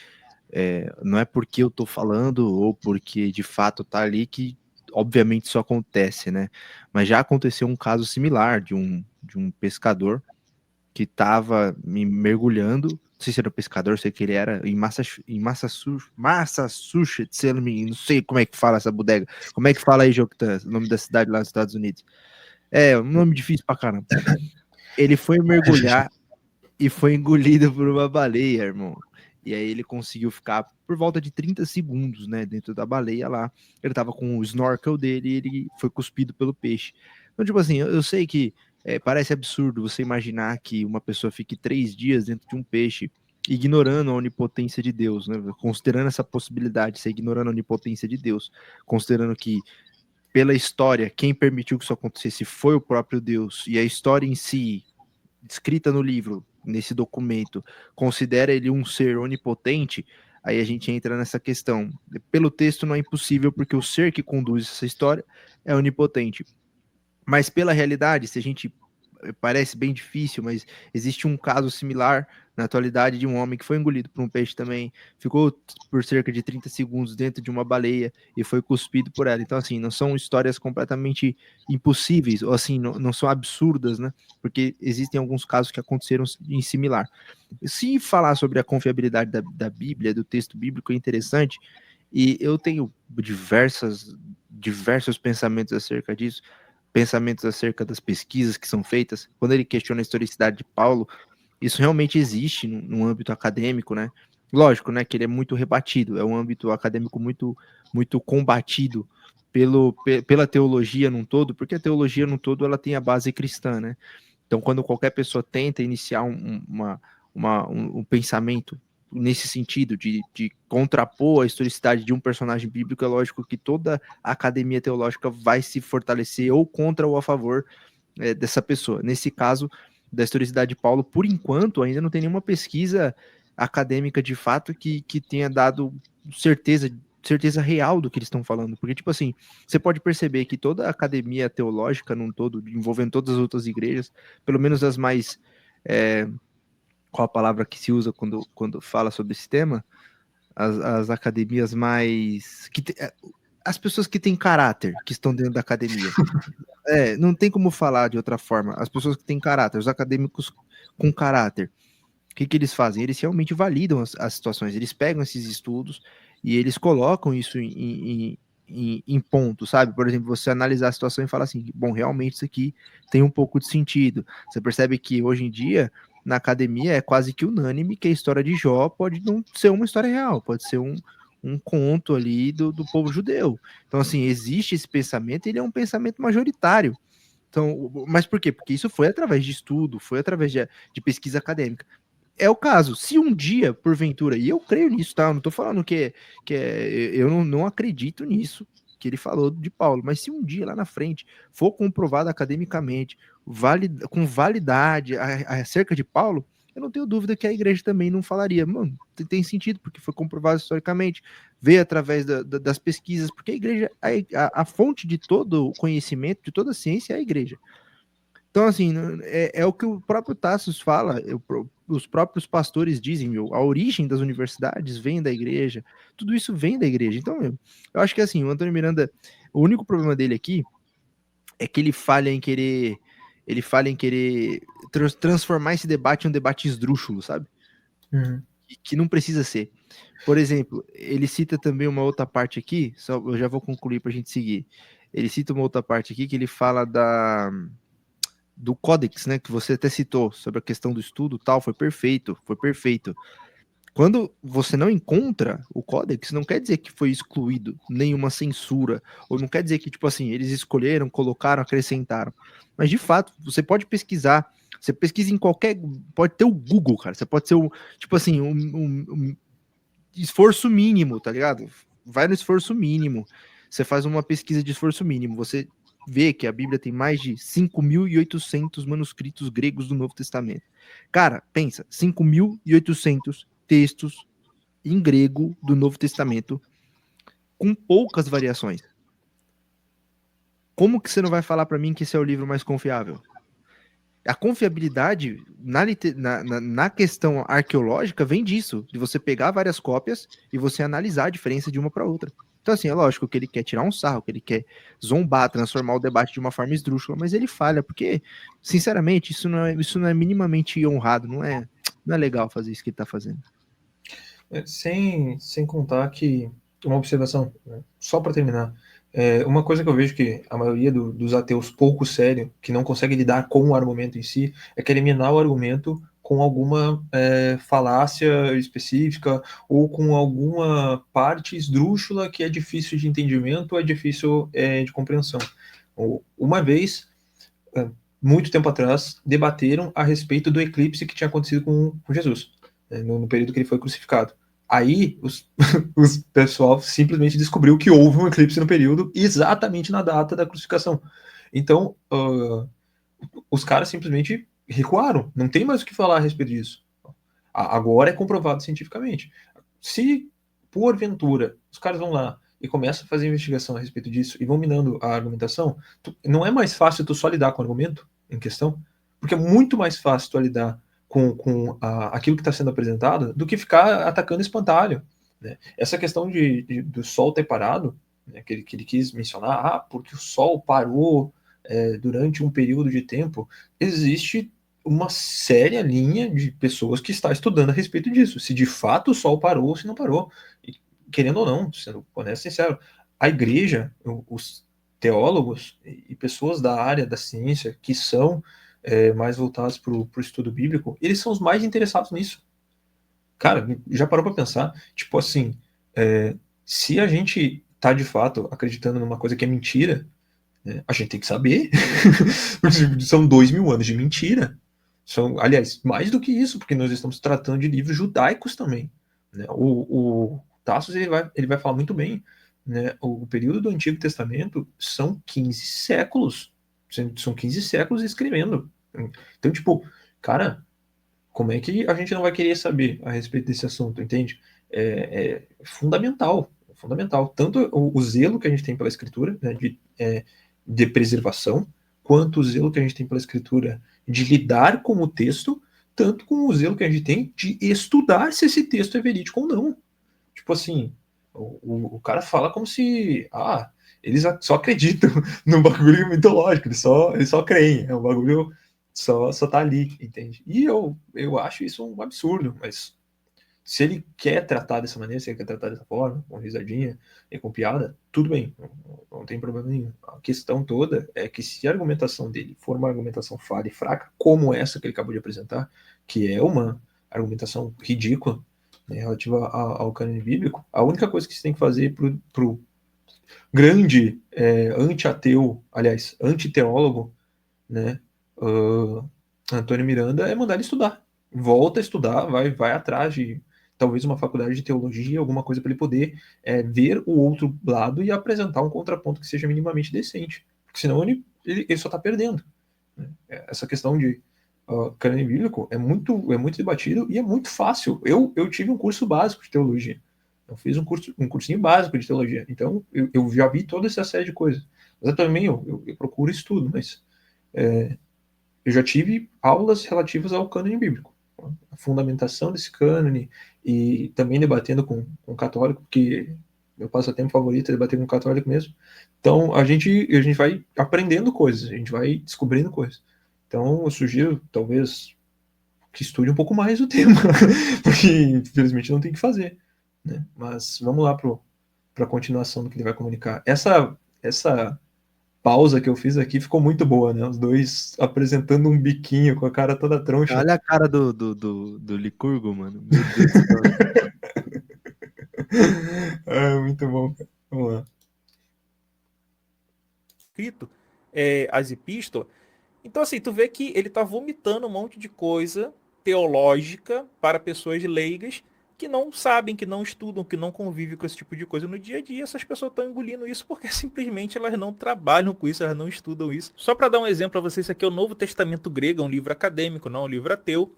Speaker 2: não é porque eu estou falando ou porque de fato está ali que obviamente isso acontece, né? Mas já aconteceu um caso similar de um pescador que estava mergulhando, não sei se era um pescador, sei que ele era em Massachusetts, não sei como é que fala essa bodega. Como é que fala aí, Joctan, o nome da cidade lá nos Estados Unidos? Um nome difícil pra caramba. Ele foi mergulhar e foi engolido por uma baleia, irmão. E aí ele conseguiu ficar por volta de 30 segundos, né, dentro da baleia lá. Ele tava com o snorkel dele e ele foi cuspido pelo peixe. Então, tipo assim, eu sei que parece absurdo você imaginar que uma pessoa fique 3 dias dentro de um peixe, ignorando a onipotência de Deus, né? Considerando essa possibilidade, você ignorando a onipotência de Deus, considerando que, pela história, quem permitiu que isso acontecesse foi o próprio Deus, e a história em si, escrita no livro, nesse documento, considera ele um ser onipotente, aí a gente entra nessa questão. Pelo texto não é impossível, porque o ser que conduz essa história é onipotente. Mas pela realidade, se a gente parece bem difícil, mas existe um caso similar na atualidade de um homem que foi engolido por um peixe também, ficou por cerca de 30 segundos dentro de uma baleia e foi cuspido por ela. Então, assim, não são histórias completamente impossíveis, ou assim, não são absurdas, né? Porque existem alguns casos que aconteceram em similar. Se falar sobre a confiabilidade da Bíblia, do texto bíblico, é interessante, e eu tenho diversos pensamentos acerca disso, pensamentos acerca das pesquisas que são feitas. Quando ele questiona a historicidade de Paulo, isso realmente existe no âmbito acadêmico, né? Lógico, né, que ele é muito rebatido, é um âmbito acadêmico muito combatido pela teologia num todo, porque a teologia num todo ela tem a base cristã, né? Então, quando qualquer pessoa tenta iniciar um pensamento nesse sentido, de contrapor a historicidade de um personagem bíblico, é lógico que toda a academia teológica vai se fortalecer ou contra ou a favor dessa pessoa. Nesse caso, da historicidade de Paulo, por enquanto, ainda não tem nenhuma pesquisa acadêmica de fato que tenha dado certeza real do que eles estão falando, porque, tipo assim, você pode perceber que toda a academia teológica num todo, envolvendo todas as outras igrejas, pelo menos as mais... qual a palavra que se usa quando fala sobre esse tema? As academias mais... as pessoas que têm caráter, que estão dentro da academia. Não tem como falar de outra forma. As pessoas que têm caráter, os acadêmicos com caráter, o que eles fazem? Eles realmente validam as situações, eles pegam esses estudos e eles colocam isso em ponto, sabe? Por exemplo, você analisar a situação e falar assim, bom, realmente isso aqui tem um pouco de sentido. Você percebe que hoje em dia, na academia, é quase que unânime que a história de Jó pode não ser uma história real, pode ser um conto ali do povo judeu. Então, assim, existe esse pensamento, ele é um pensamento majoritário. Então, mas por quê? Porque isso foi através de estudo, foi através de pesquisa acadêmica. É o caso, se um dia, porventura, e eu creio nisso, tá? Eu não tô falando eu não acredito nisso que ele falou de Paulo, mas se um dia lá na frente for comprovado academicamente, com validade acerca de Paulo, eu não tenho dúvida que a igreja também não falaria, mano, tem sentido, porque foi comprovado historicamente, veio através das pesquisas, porque a igreja, a fonte de todo o conhecimento, de toda a ciência é a igreja. Então, assim, é o que o próprio Tassos fala, os próprios pastores dizem, a origem das universidades vem da igreja, tudo isso vem da igreja. Então, eu acho que, assim, o Antônio Miranda, o único problema dele aqui é que ele falha em querer transformar esse debate em um debate esdrúxulo, sabe?
Speaker 1: Uhum.
Speaker 2: Que não precisa ser. Por exemplo, ele cita também uma outra parte aqui, eu já vou concluir para a gente seguir. Ele cita uma outra parte aqui que ele fala do Codex, né, que você até citou, sobre a questão do estudo tal, foi perfeito. Quando você não encontra o Codex, não quer dizer que foi excluído nenhuma censura, ou não quer dizer que, tipo assim, eles escolheram, colocaram, acrescentaram. Mas, de fato, você pode pesquisar, você pesquisa em pode ter o Google, cara, você pode ser tipo assim, um esforço mínimo, tá ligado? Vai no esforço mínimo, você faz uma pesquisa de esforço mínimo, você vê que a Bíblia tem mais de 5.800 manuscritos gregos do Novo Testamento. Cara, pensa, 5.800 textos em grego do Novo Testamento com poucas variações. Como que você não vai falar para mim que esse é o livro mais confiável? A confiabilidade na questão arqueológica vem disso, de você pegar várias cópias e você analisar a diferença de uma para outra. Então, assim, é lógico que ele quer tirar um sarro, que ele quer zombar, transformar o debate de uma forma esdrúxula, mas ele falha, porque, sinceramente, isso não é minimamente honrado, não é legal fazer isso que ele está fazendo.
Speaker 1: Sem contar que, uma observação, né, só para terminar, uma coisa que eu vejo que a maioria dos ateus pouco sério, que não consegue lidar com o argumento em si, é que eliminar o argumento com alguma falácia específica ou com alguma parte esdrúxula que é difícil de entendimento ou é difícil de compreensão. Uma vez, muito tempo atrás, debateram a respeito do eclipse que tinha acontecido com Jesus, no período que ele foi crucificado. Aí, os pessoal simplesmente descobriu que houve um eclipse no período, exatamente na data da crucificação. Então, os caras simplesmente recuaram. Não tem mais o que falar a respeito disso. Agora é comprovado cientificamente. Se, porventura, os caras vão lá e começam a fazer investigação a respeito disso e vão minando a argumentação, não é mais fácil tu só lidar com o argumento em questão? Porque é muito mais fácil tu lidar com aquilo que está sendo apresentado do que ficar atacando espantalho. Né? Essa questão do Sol ter parado, né, que ele quis mencionar, porque o Sol parou durante um período de tempo, existe uma séria linha de pessoas que está estudando a respeito disso, se de fato o Sol parou ou se não parou. E, querendo ou não, sendo honesto e sincero, a igreja, os teólogos e pessoas da área da ciência que são mais voltados para o estudo bíblico, eles são os mais interessados nisso. Cara, já parou para pensar? Tipo assim, se a gente tá de fato acreditando numa coisa que é mentira, a gente tem que saber. São 2000 anos de mentira. São, aliás, mais do que isso, porque nós estamos tratando de livros judaicos também. Né? O Tassos ele vai falar muito bem. Né? O período do Antigo Testamento são 15 séculos. São 15 séculos escrevendo. Então, tipo, cara, como é que a gente não vai querer saber a respeito desse assunto, entende? É fundamental. Fundamental. Tanto o zelo que a gente tem pela escritura, né, de preservação, quanto o zelo que a gente tem pela escritura de lidar com o texto, tanto com o zelo que a gente tem de estudar se esse texto é verídico ou não. Tipo assim, o cara fala como se eles só acreditam no bagulho mitológico, eles só creem, o bagulho só tá ali, entende? E eu acho isso um absurdo, mas se ele quer tratar dessa maneira, se ele quer tratar dessa forma, com risadinha e com piada, tudo bem, não tem problema nenhum. A questão toda é que se a argumentação dele for uma argumentação falha e fraca, como essa que ele acabou de apresentar, que é uma argumentação ridícula, né, relativa ao cânone bíblico, a única coisa que você tem que fazer pro grande anti-ateu, aliás, anti-teólogo, né, Antônio Miranda, é mandar ele estudar. Volta a estudar, vai atrás de talvez uma faculdade de teologia, alguma coisa para ele poder ver o outro lado e apresentar um contraponto que seja minimamente decente. Porque senão ele só está perdendo. Né? Essa questão de cânone bíblico é muito debatido e é muito fácil. Eu tive um curso básico de teologia. Eu fiz um cursinho básico de teologia. Então, eu já vi toda essa série de coisas. Mas também eu procuro estudo, mas eu já tive aulas relativas ao cânone bíblico. A fundamentação desse cânone e também debatendo com católico, porque meu passatempo favorito é debater com católico mesmo. Então, a gente vai aprendendo coisas, a gente vai descobrindo coisas. Então, eu sugiro, talvez, que estude um pouco mais o tema, porque, infelizmente, não tem o que fazer. Né? Mas vamos lá para a continuação do que ele vai comunicar. Essa pausa que eu fiz aqui ficou muito boa, né? Os dois apresentando um biquinho com a cara toda troncha.
Speaker 2: Olha a cara do Licurgo, mano. Meu Deus do céu.
Speaker 1: Muito bom. Vamos lá.
Speaker 7: Escrito as epístolas. Então, assim, tu vê que ele tá vomitando um monte de coisa teológica para pessoas leigas que não sabem, que não estudam, que não convivem com esse tipo de coisa no dia a dia. Essas pessoas estão engolindo isso porque simplesmente elas não trabalham com isso, elas não estudam isso. Só para dar um exemplo para vocês, isso aqui é o Novo Testamento grego, é um livro acadêmico, não é um livro ateu.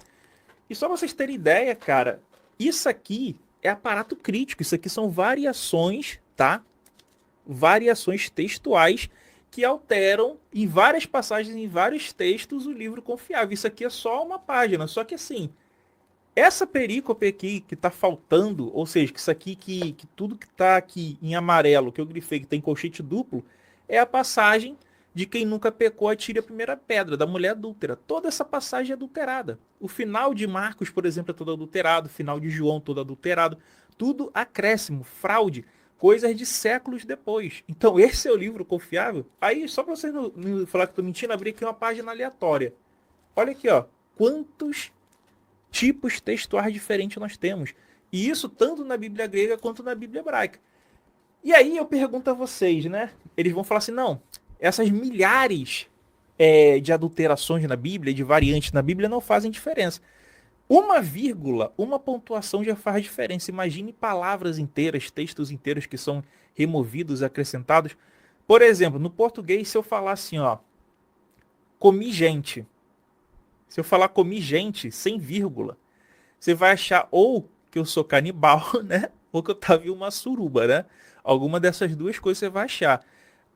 Speaker 7: E só pra vocês terem ideia, cara, isso aqui é aparato crítico, isso aqui são variações, tá? Variações textuais que alteram em várias passagens, em vários textos, o livro confiável. Isso aqui é só uma página, só que assim, essa perícope aqui que tá faltando, ou seja, que isso aqui, que tudo que tá aqui em amarelo, que eu grifei, que tem colchete duplo, é a passagem de quem nunca pecou atire a primeira pedra, da mulher adúltera. Toda essa passagem é adulterada. O final de Marcos, por exemplo, é todo adulterado, o final de João todo adulterado, tudo acréscimo, fraude, coisas de séculos depois. Então esse é o livro confiável. Aí, só para vocês não falar que eu tô mentindo, abri aqui uma página aleatória. Olha aqui, ó, quantos tipos textuais diferentes nós temos. E isso tanto na Bíblia grega quanto na Bíblia hebraica. E aí eu pergunto a vocês, né? Eles vão falar assim, não, essas milhares de adulterações na Bíblia, de variantes na Bíblia, não fazem diferença. Uma vírgula, uma pontuação já faz diferença. Imagine palavras inteiras, textos inteiros que são removidos, acrescentados. Por exemplo, no português, se eu falar assim, ó, comi gente. Se eu falar comi gente, sem vírgula, você vai achar ou que eu sou canibal, né? Ou que eu tava em uma suruba, né? Alguma dessas duas coisas você vai achar.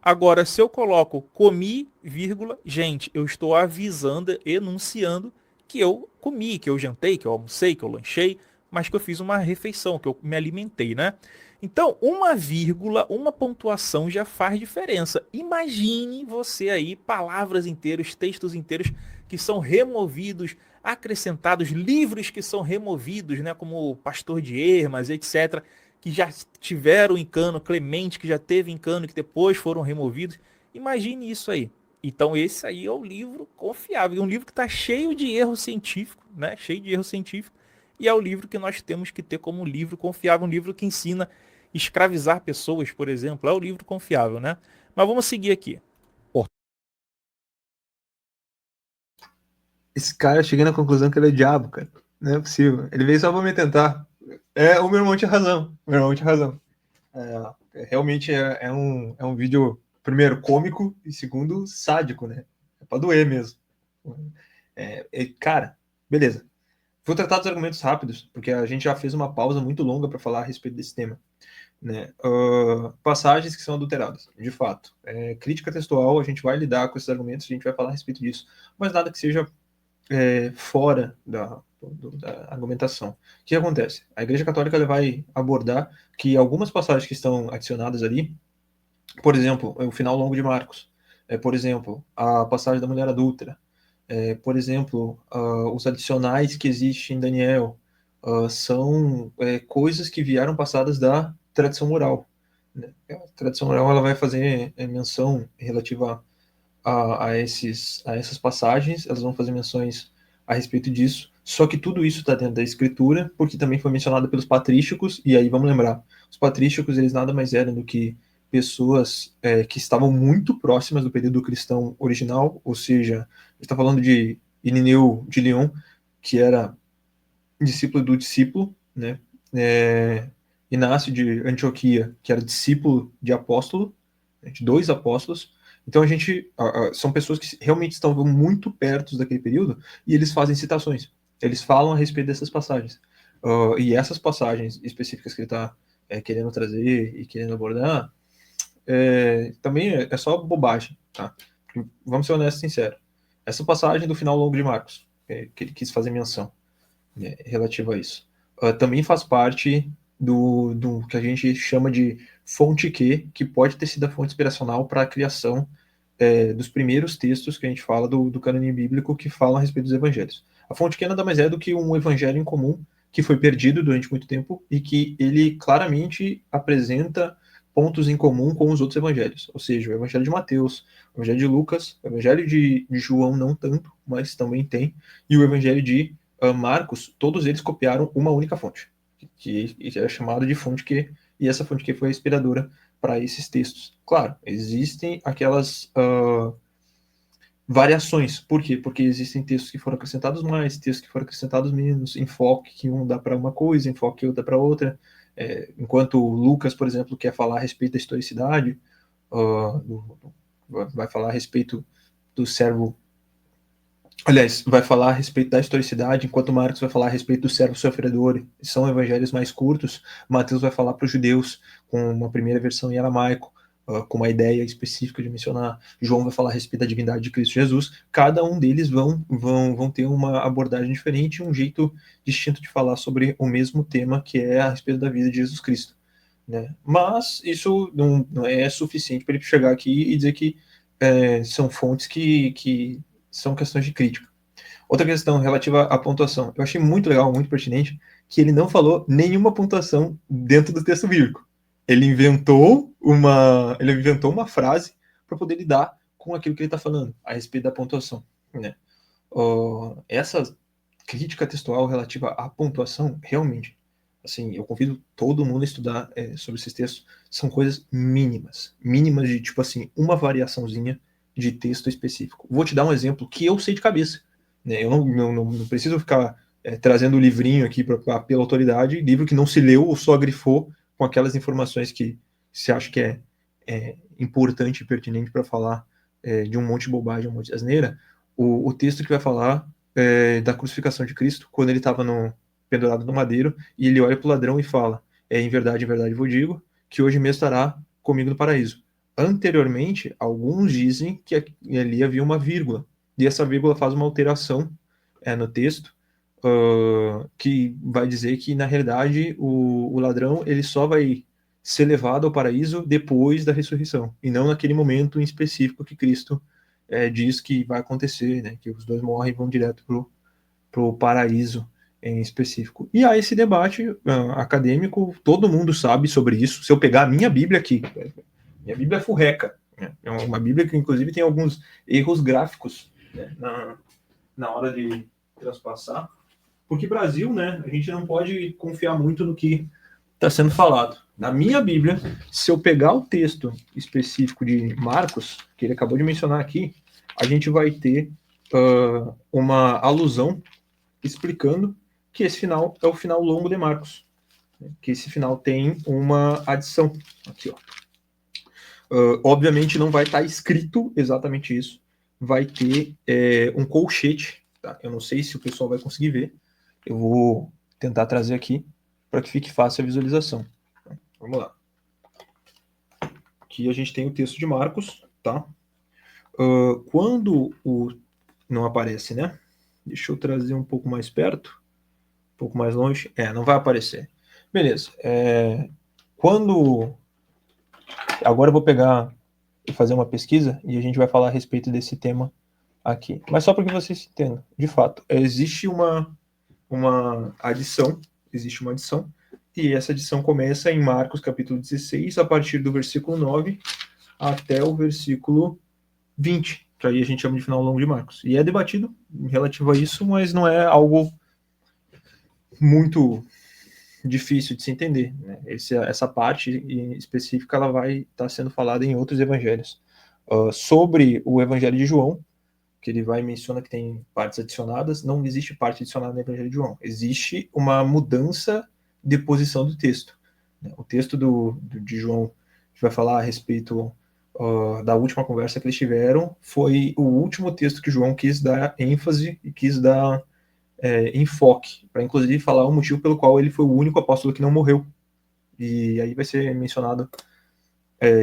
Speaker 7: Agora, se eu coloco comi, vírgula, gente, eu estou avisando, enunciando que eu comi, que eu jantei, que eu almocei, que eu lanchei, mas que eu fiz uma refeição, que eu me alimentei, né? Então, uma vírgula, uma pontuação já faz diferença. Imagine você aí, palavras inteiras, textos inteiros que são removidos, acrescentados, livros que são removidos, né, como o Pastor de Hermas, etc., que já tiveram em cano, Clemente, que já teve em cano, que depois foram removidos. Imagine isso aí. Então esse aí é o livro confiável, um livro que está cheio de erro científico, né? Cheio de erro científico, e é o livro que nós temos que ter como livro confiável, um livro que ensina a escravizar pessoas, por exemplo, é o livro confiável, né? Mas vamos seguir aqui.
Speaker 1: Esse cara chega na conclusão que ele é diabo, cara. Não é possível. Ele veio só pra me tentar. O meu irmão tinha razão. Meu irmão tinha razão. Realmente é um vídeo, primeiro, cômico e segundo, sádico, né? É pra doer mesmo. Cara, beleza. Vou tratar dos argumentos rápidos, porque a gente já fez uma pausa muito longa para falar a respeito desse tema. Né? Passagens que são adulteradas, de fato. Crítica textual, a gente vai lidar com esses argumentos, a gente vai falar a respeito disso, mas nada que seja fora da argumentação. O que acontece? A Igreja Católica ela vai abordar que algumas passagens que estão adicionadas ali, por exemplo, o final longo de Marcos, por exemplo, a passagem da mulher adúltera, por exemplo, os adicionais que existem em Daniel, são coisas que vieram passadas da tradição oral. Né? A tradição oral ela vai fazer menção relativa a essas passagens, elas vão fazer menções a respeito disso, só que tudo isso está dentro da escritura, porque também foi mencionado pelos patrísticos, e aí vamos lembrar, os patrísticos eles nada mais eram do que pessoas que estavam muito próximas do período cristão original, ou seja, a gente está falando de Irineu de Lyon, que era discípulo do discípulo, né? Inácio de Antioquia, que era discípulo de apóstolo, de 2 apóstolos. Então são pessoas que realmente estavam muito perto daquele período e eles fazem citações. Eles falam a respeito dessas passagens. E essas passagens específicas que ele está querendo trazer e querendo abordar também é só bobagem, tá? Vamos ser honestos e sinceros. Essa passagem do final longo de Marcos, que ele quis fazer menção relativa a isso, também faz parte do que a gente chama de fonte que pode ter sido a fonte inspiracional para a criação dos primeiros textos que a gente fala do cânone bíblico que falam a respeito dos evangelhos. A fonte que nada mais é do que um evangelho em comum que foi perdido durante muito tempo e que ele claramente apresenta pontos em comum com os outros evangelhos, ou seja, o evangelho de Mateus, o evangelho de Lucas, o evangelho de João não tanto, mas também tem, e o evangelho de Marcos, todos eles copiaram uma única fonte, que é chamada de fonte Q, e essa fonte Q foi a inspiradora para esses textos. Claro, existem aquelas variações. Por quê? Porque existem textos que foram acrescentados mais, textos que foram acrescentados menos, enfoque que um dá para uma coisa, enfoque que outro dá para outra. Enquanto Lucas, por exemplo, quer falar a respeito da historicidade, vai falar a respeito do servo. Aliás, vai falar a respeito da historicidade, enquanto Marcos vai falar a respeito do servo sofredor. São evangelhos mais curtos. Mateus vai falar para os judeus com uma primeira versão em aramaico, com uma ideia específica de mencionar. João vai falar a respeito da divindade de Cristo Jesus. Cada um deles vão ter uma abordagem diferente, um jeito distinto de falar sobre o mesmo tema, que é a respeito da vida de Jesus Cristo. Né? Mas isso não é suficiente para ele chegar aqui e dizer que são fontes que são questões de crítica. Outra questão relativa à pontuação. Eu achei muito legal, muito pertinente, que ele não falou nenhuma pontuação dentro do texto bíblico. Ele inventou uma frase para poder lidar com aquilo que ele está falando a respeito da pontuação. Né? Essa crítica textual relativa à pontuação, realmente, assim, eu convido todo mundo a estudar sobre esses textos. São coisas mínimas de, tipo assim, uma variaçãozinha de texto específico. Vou te dar um exemplo que eu sei de cabeça, né? Eu não preciso ficar trazendo o livrinho aqui pela autoridade, livro que não se leu ou só grifou com aquelas informações que se acha que é importante e pertinente para falar de um monte de bobagem, um monte de asneira. O texto que vai falar da crucificação de Cristo, quando ele estava pendurado no madeiro, e ele olha para o ladrão e fala, em verdade vos digo, que hoje mesmo estará comigo no paraíso. Anteriormente, alguns dizem que ali havia uma vírgula, e essa vírgula faz uma alteração no texto, que vai dizer que, na realidade, o ladrão ele só vai ser levado ao paraíso depois da ressurreição, e não naquele momento em específico que Cristo diz que vai acontecer, né, que os dois morrem e vão direto pro paraíso em específico. E há esse debate acadêmico, todo mundo sabe sobre isso. Se eu pegar a minha Bíblia aqui, minha Bíblia é furreca, né, é uma Bíblia que inclusive tem alguns erros gráficos, né, na hora de transpassar, porque Brasil, né, a gente não pode confiar muito no que está sendo falado. Na minha Bíblia, se eu pegar o texto específico de Marcos, que ele acabou de mencionar aqui, a gente vai ter uma alusão explicando que esse final é o final longo de Marcos, né? Que esse final tem uma adição aqui, ó. Obviamente não vai estar escrito exatamente isso, vai ter um colchete, tá? Eu não sei se o pessoal vai conseguir ver, eu vou tentar trazer aqui para que fique fácil a visualização. Vamos lá. Aqui a gente tem o texto de Marcos, tá? Quando não aparece, né? Deixa eu trazer um pouco mais perto, um pouco mais longe. Não vai aparecer. Beleza. Agora eu vou pegar e fazer uma pesquisa e a gente vai falar a respeito desse tema aqui. Mas só para que vocês entendam. De fato, existe uma adição, e essa adição começa em Marcos capítulo 16, a partir do versículo 9 até o versículo 20, que aí a gente chama de final longo de Marcos. E é debatido relativo a isso, mas não é algo muito difícil de se entender, né? Essa parte específica ela vai estar sendo falada em outros evangelhos. Sobre o evangelho de João, que ele vai mencionar que tem partes adicionadas, não existe parte adicionada no evangelho de João. Existe uma mudança de posição do texto. O texto de João, que vai falar a respeito da última conversa que eles tiveram, foi o último texto que João quis dar ênfase e quis dar enfoque, para inclusive falar o motivo pelo qual ele foi o único apóstolo que não morreu. E aí vai ser mencionado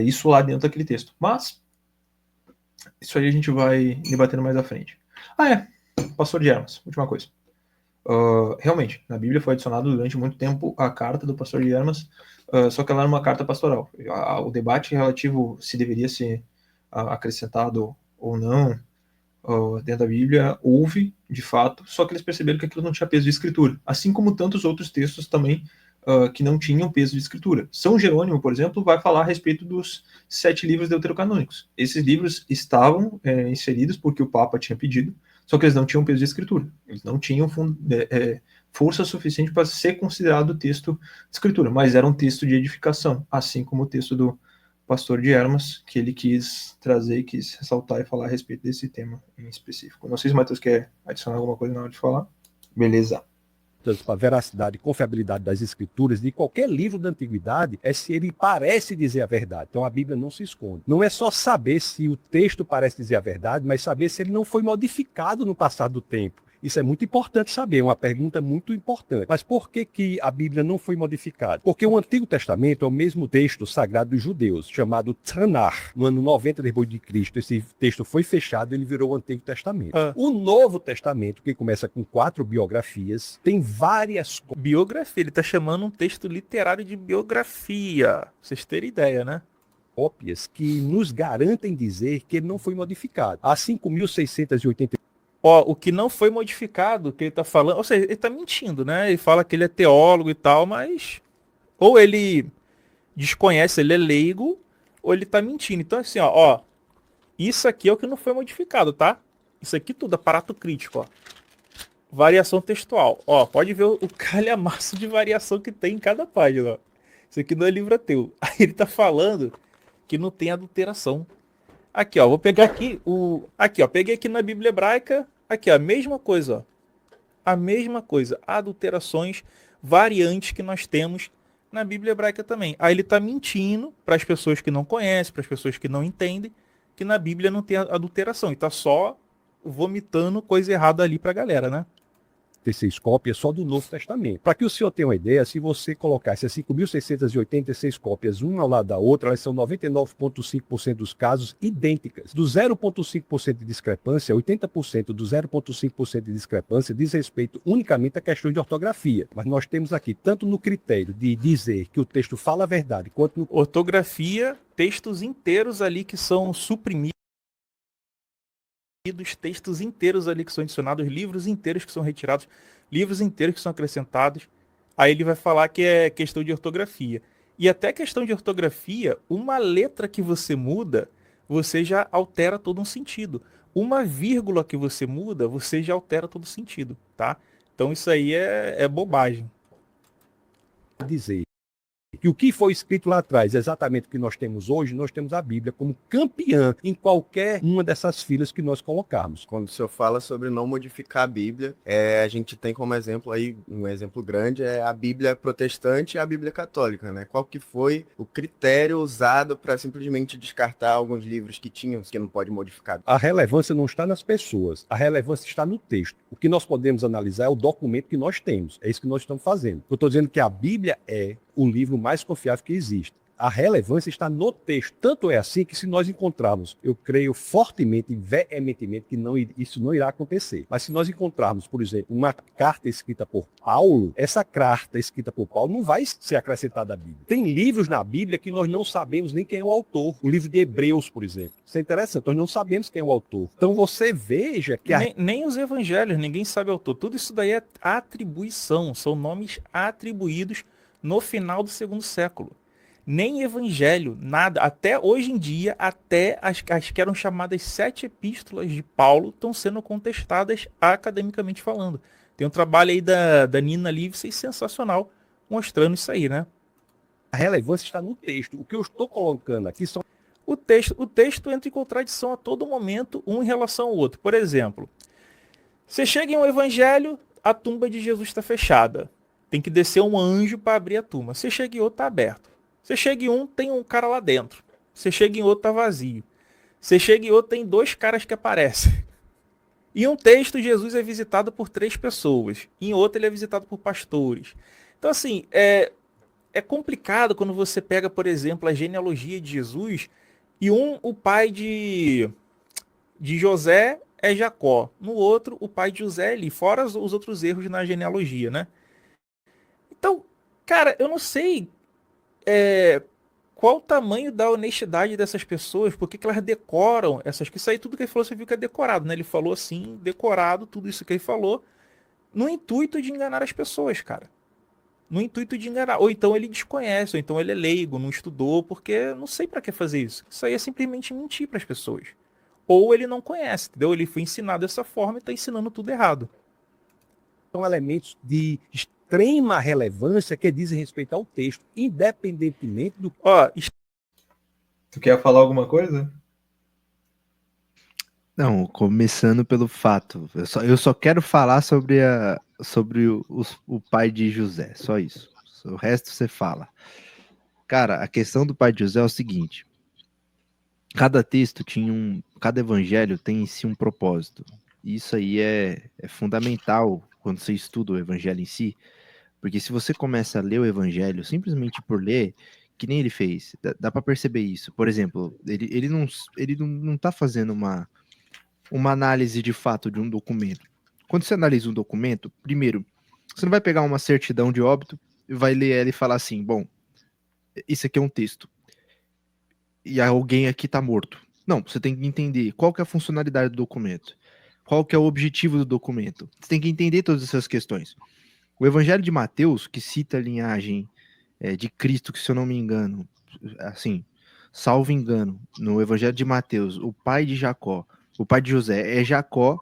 Speaker 1: isso lá dentro daquele texto. Mas isso aí a gente vai debatendo mais à frente. Pastor de Hermas, última coisa. Realmente, na Bíblia foi adicionado durante muito tempo a carta do pastor de Hermas, só que ela era uma carta pastoral. O debate relativo se deveria ser acrescentado ou não dentro da Bíblia, houve, de fato, só que eles perceberam que aquilo não tinha peso de escritura, assim como tantos outros textos também que não tinham peso de escritura. São Jerônimo, por exemplo, vai falar a respeito dos 7 livros deuterocanônicos. Esses livros estavam inseridos porque o Papa tinha pedido, só que eles não tinham peso de escritura. Eles não tinham força suficiente para ser considerado texto de escritura, mas era um texto de edificação, assim como o texto do pastor de Hermas, que ele quis trazer e quis ressaltar e falar a respeito desse tema em específico. Não sei se o Matheus quer adicionar alguma coisa na hora de falar. Beleza.
Speaker 4: Para a veracidade e confiabilidade das escrituras, de qualquer livro da antiguidade, é se ele parece dizer a verdade. Então a Bíblia não se esconde. Não é só saber se o texto parece dizer a verdade, mas saber se ele não foi modificado no passar do tempo. Isso é muito importante saber, é uma pergunta muito importante. Mas por que a Bíblia não foi modificada? Porque o Antigo Testamento é o mesmo texto sagrado dos judeus, chamado Tanakh. No ano 90 depois de Cristo, esse texto foi fechado e ele virou o Antigo Testamento. O Novo Testamento, que começa com 4 biografias, tem várias...
Speaker 7: Biografia, ele está chamando um texto literário de biografia. Pra vocês terem ideia, né?
Speaker 4: Cópias que nos garantem dizer que ele não foi modificado. Há 5.680
Speaker 7: o que não foi modificado, que ele tá falando, ou seja, ele tá mentindo, né? Ele fala que ele é teólogo e tal, mas ou ele desconhece, ele é leigo, ou ele tá mentindo. Então assim, isso aqui é o que não foi modificado, tá? Isso aqui tudo, aparato crítico, variação textual. Ó, pode ver o calhamaço de variação que tem em cada página. Ó. Isso aqui não é livro ateu. Aí ele tá falando que não tem adulteração. Aqui, ó, vou pegar aqui Aqui, ó, peguei aqui na Bíblia Hebraica. Aqui, ó, a mesma coisa, ó. A mesma coisa. Adulterações, variantes que nós temos na Bíblia Hebraica também. Aí ele tá mentindo para as pessoas que não conhecem, para as pessoas que não entendem, que na Bíblia não tem adulteração. E tá só vomitando coisa errada ali pra galera, né?
Speaker 4: 36 cópias só do Novo Testamento. Para que o senhor tenha uma ideia, se você colocasse as 5.686 cópias uma ao lado da outra, elas são 99,5% dos casos idênticas. Do 0,5% de discrepância, 80% do 0,5% de discrepância diz respeito unicamente a questões de ortografia. Mas nós temos aqui, tanto no critério de dizer que o texto fala a verdade, quanto no...
Speaker 7: Ortografia, textos inteiros ali que são suprimidos, textos inteiros ali que são adicionados, livros inteiros que são retirados, livros inteiros que são acrescentados. Aí ele vai falar que é questão de ortografia. E até questão de ortografia, uma letra que você muda, você já altera todo um sentido. Uma vírgula que você muda, você já altera todo o sentido, tá? Então isso aí é bobagem.
Speaker 4: dizer que o que foi escrito lá atrás, exatamente o que nós temos hoje, nós temos a Bíblia como campeã em qualquer uma dessas filas que nós colocarmos.
Speaker 8: Quando o senhor fala sobre não modificar a Bíblia, a gente tem como exemplo aí, um exemplo grande, é a Bíblia protestante e a Bíblia católica, né? Qual que foi o critério usado para simplesmente descartar alguns livros que não pode modificar?
Speaker 4: A relevância não está nas pessoas, a relevância está no texto. O que nós podemos analisar é o documento que nós temos. É isso que nós estamos fazendo. Eu estou dizendo que a Bíblia é o livro mais confiável que existe. A relevância está no texto. Tanto é assim que se nós encontrarmos, eu creio fortemente e veementemente que isso não irá acontecer. Mas se nós encontrarmos, por exemplo, uma carta escrita por Paulo, essa carta escrita por Paulo não vai ser acrescentada à Bíblia. Tem livros na Bíblia que nós não sabemos nem quem é o autor. O livro de Hebreus, por exemplo. Isso é interessante, nós não sabemos quem é o autor. Então você veja que...
Speaker 7: Nem os evangelhos, ninguém sabe o autor. Tudo isso daí é atribuição, são nomes atribuídos no final do segundo século. Nem evangelho, nada. Até hoje em dia, até as que eram chamadas 7 epístolas de Paulo estão sendo contestadas academicamente falando. Tem um trabalho aí da Nina Livesey sensacional mostrando isso aí, né?
Speaker 4: A relevância está no texto. O que eu estou colocando aqui são...
Speaker 7: O texto entra em contradição a todo momento, um em relação ao outro. Por exemplo, você chega em um evangelho, a tumba de Jesus está fechada. Tem que descer um anjo para abrir a tumba. Você chega em outro, está aberto. Você chega em um, tem um cara lá dentro. Você chega em outro, está vazio. Você chega em outro, tem 2 caras que aparecem. Em um texto, Jesus é visitado por 3 pessoas. Em outro, ele é visitado por pastores. Então, assim, é complicado quando você pega, por exemplo, a genealogia de Jesus e o pai de José é Jacó. No outro, o pai de José é Eli. Fora os outros erros na genealogia, né? Então, cara, eu não sei qual o tamanho da honestidade dessas pessoas, por que elas decoram essas coisas. Isso aí tudo que ele falou, você viu que é decorado, né? Ele falou assim, decorado, tudo isso que ele falou, no intuito de enganar as pessoas, cara. No intuito de enganar. Ou então ele desconhece, ou então ele é leigo, não estudou, porque não sei para que fazer isso. Isso aí é simplesmente mentir para as pessoas. Ou ele não conhece, entendeu? Ele foi ensinado dessa forma e está ensinando tudo errado.
Speaker 4: São elementos de extrema relevância que dizem respeito ao texto, independentemente do...
Speaker 1: Tu quer falar alguma coisa?
Speaker 2: Não, começando pelo fato. Eu só quero falar sobre o pai de José, só isso. O resto você fala. Cara, a questão do pai de José é o seguinte. Cada texto cada evangelho tem em si um propósito. Isso aí é fundamental quando você estuda o evangelho em si, porque se você começa a ler o evangelho simplesmente por ler, que nem ele fez, dá para perceber isso. Por exemplo, ele não tá fazendo uma análise de fato de um documento. Quando você analisa um documento, primeiro, você não vai pegar uma certidão de óbito e vai ler ela e falar assim, bom, isso aqui é um texto. E alguém aqui tá morto. Não, você tem que entender qual que é a funcionalidade do documento. Qual que é o objetivo do documento. Você tem que entender todas essas questões. O Evangelho de Mateus, que cita a linhagem de Cristo, que se eu não me engano, assim, salvo engano, no Evangelho de Mateus, o pai de Jacó, o pai de José é Jacó,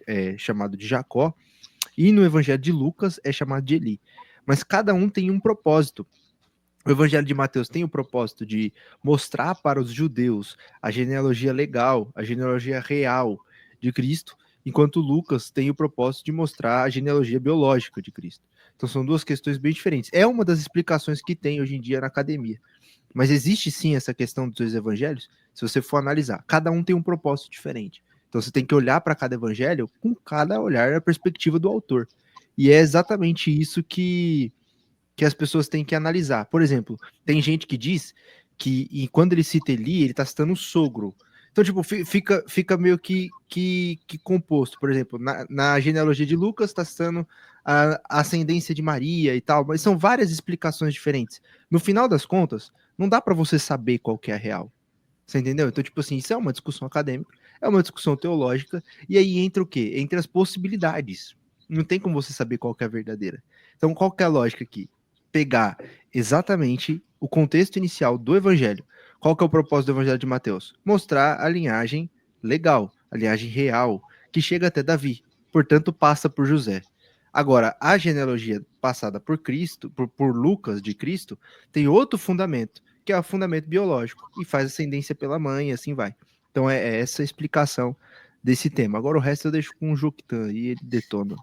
Speaker 2: é chamado de Jacó, E no Evangelho de Lucas é chamado de Eli. Mas cada um tem um propósito. O Evangelho de Mateus tem o propósito de mostrar para os judeus a genealogia legal, a genealogia real de Cristo, enquanto Lucas tem o propósito de mostrar a genealogia biológica de Cristo. Então são duas questões bem diferentes. É uma das explicações que tem hoje em dia na academia. Mas existe sim essa questão dos dois evangelhos, se você for analisar. Cada um tem um propósito diferente. Então você tem que olhar para cada evangelho com cada olhar a perspectiva do autor. E é exatamente isso que as pessoas têm que analisar. Por exemplo, tem gente que diz que e quando ele cita Eli, ele está citando o sogro. Então, tipo, fica meio que composto. Por exemplo, na genealogia de Lucas está citando a ascendência de Maria e tal, mas são várias explicações diferentes. No final das contas, não dá para você saber qual que é a real. Você entendeu? Então, tipo assim, isso é uma discussão acadêmica, é uma discussão teológica, e aí entra o quê? Entre as possibilidades. Não tem como você saber qual que é a verdadeira. Então, qual que é a lógica aqui? Pegar exatamente o contexto inicial do evangelho. Qual que é o propósito do evangelho de Mateus? Mostrar a linhagem legal, a linhagem real, que chega até Davi, portanto passa por José. Agora, a genealogia passada por Cristo, por Lucas de Cristo, tem outro fundamento, que é o fundamento biológico, e faz ascendência pela mãe, e assim vai. Então é essa a explicação desse tema. Agora o resto eu deixo com o Joktan e ele detona.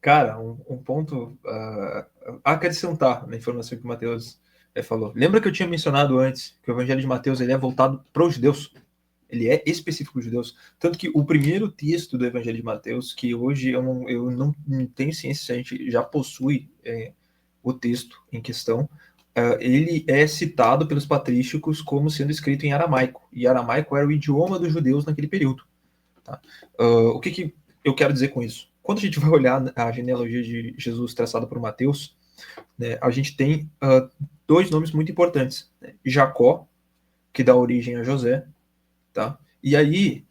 Speaker 1: Cara, um ponto a acrescentar na informação que o Mateus falou. Lembra que eu tinha mencionado antes que o Evangelho de Mateus ele é voltado para os judeus? Ele é específico para os judeus. Tanto que o primeiro texto do Evangelho de Mateus, que hoje eu não tenho ciência se a gente já possui o texto em questão, ele é citado pelos patrísticos como sendo escrito em aramaico. E aramaico era o idioma dos judeus naquele período. Tá? O que eu quero dizer com isso? Quando a gente vai olhar a genealogia de Jesus traçada por Mateus, né, a gente tem dois nomes muito importantes. Né? Jacó, que dá origem a José, tá? E aí,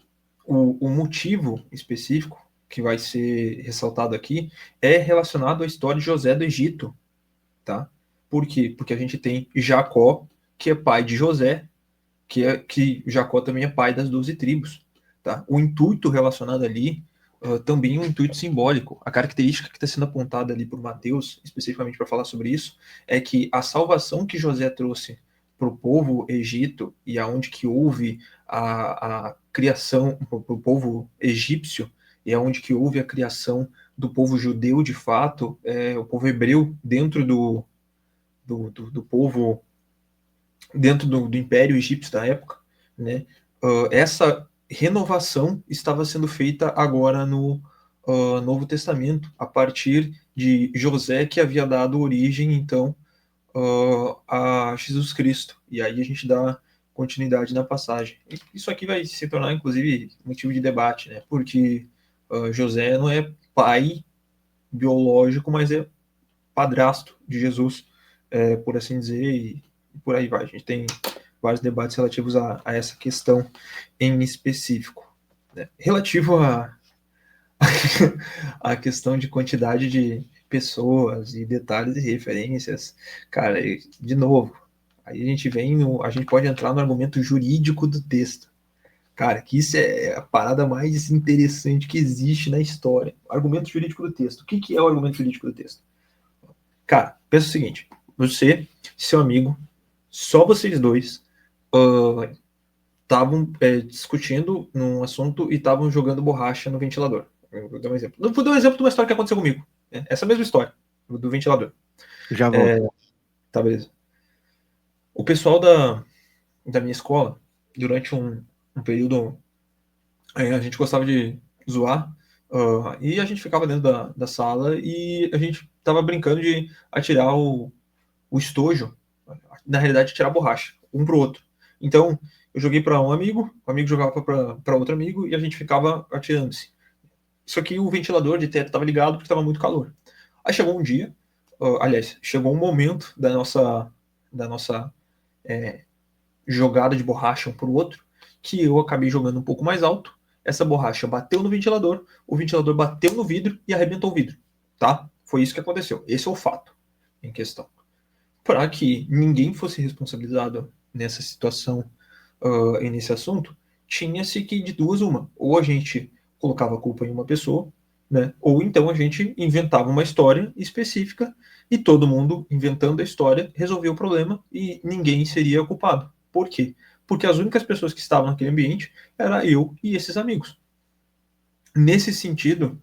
Speaker 1: o motivo específico que vai ser ressaltado aqui é relacionado à história de José do Egito, tá? Por quê? Porque a gente tem Jacó, que é pai de José, que Jacó também é pai das 12 tribos, tá? O intuito relacionado ali também um intuito simbólico. A característica que está sendo apontada ali por Mateus, especificamente para falar sobre isso, é que a salvação que José trouxe para o povo Egito e aonde que houve a criação para o povo egípcio e aonde que houve a criação do povo judeu de fato, o povo hebreu dentro do povo, dentro do Império Egípcio da época, né? Essa renovação estava sendo feita agora no Novo Testamento, a partir de José, que havia dado origem, então, a Jesus Cristo. E aí a gente dá continuidade na passagem. Isso aqui vai se tornar, inclusive, motivo de debate, né? Porque José não é pai biológico, mas é padrasto de Jesus, por assim dizer, e por aí vai. A gente tem vários debates relativos a essa questão em específico. Né? Relativo a questão de quantidade de pessoas e detalhes e referências, cara, de novo, aí a gente pode entrar no argumento jurídico do texto. Cara, que isso é a parada mais interessante que existe na história. O argumento jurídico do texto. O que é o argumento jurídico do texto? Cara, pensa o seguinte, você, seu amigo, só vocês dois estavam discutindo num assunto e estavam jogando borracha no ventilador. Vou dar um exemplo. Vou dar um exemplo de uma história que aconteceu comigo. Essa mesma história, do ventilador.
Speaker 2: Já volto.
Speaker 1: Tá, beleza. O pessoal da minha escola, durante um período, a gente gostava de zoar, e a gente ficava dentro da sala e a gente tava brincando de atirar o estojo, na realidade, tirar borracha, um pro outro. Então, eu joguei para um amigo, o amigo jogava para outro amigo e a gente ficava atirando-se. Só que o ventilador de teto estava ligado porque estava muito calor. Aí chegou um dia, chegou um momento da nossa jogada de borracha um pro outro, que eu acabei jogando um pouco mais alto, essa borracha bateu no ventilador, o ventilador bateu no vidro e arrebentou o vidro, tá? Foi isso que aconteceu. Esse é o fato em questão. Para que ninguém fosse responsabilizado nessa situação e nesse assunto, tinha-se que de duas uma. Ou a gente colocava a culpa em uma pessoa, né? Ou então a gente inventava uma história específica e todo mundo, inventando a história, resolvia o problema e ninguém seria culpado. Por quê? Porque as únicas pessoas que estavam naquele ambiente era eu e esses amigos. Nesse sentido,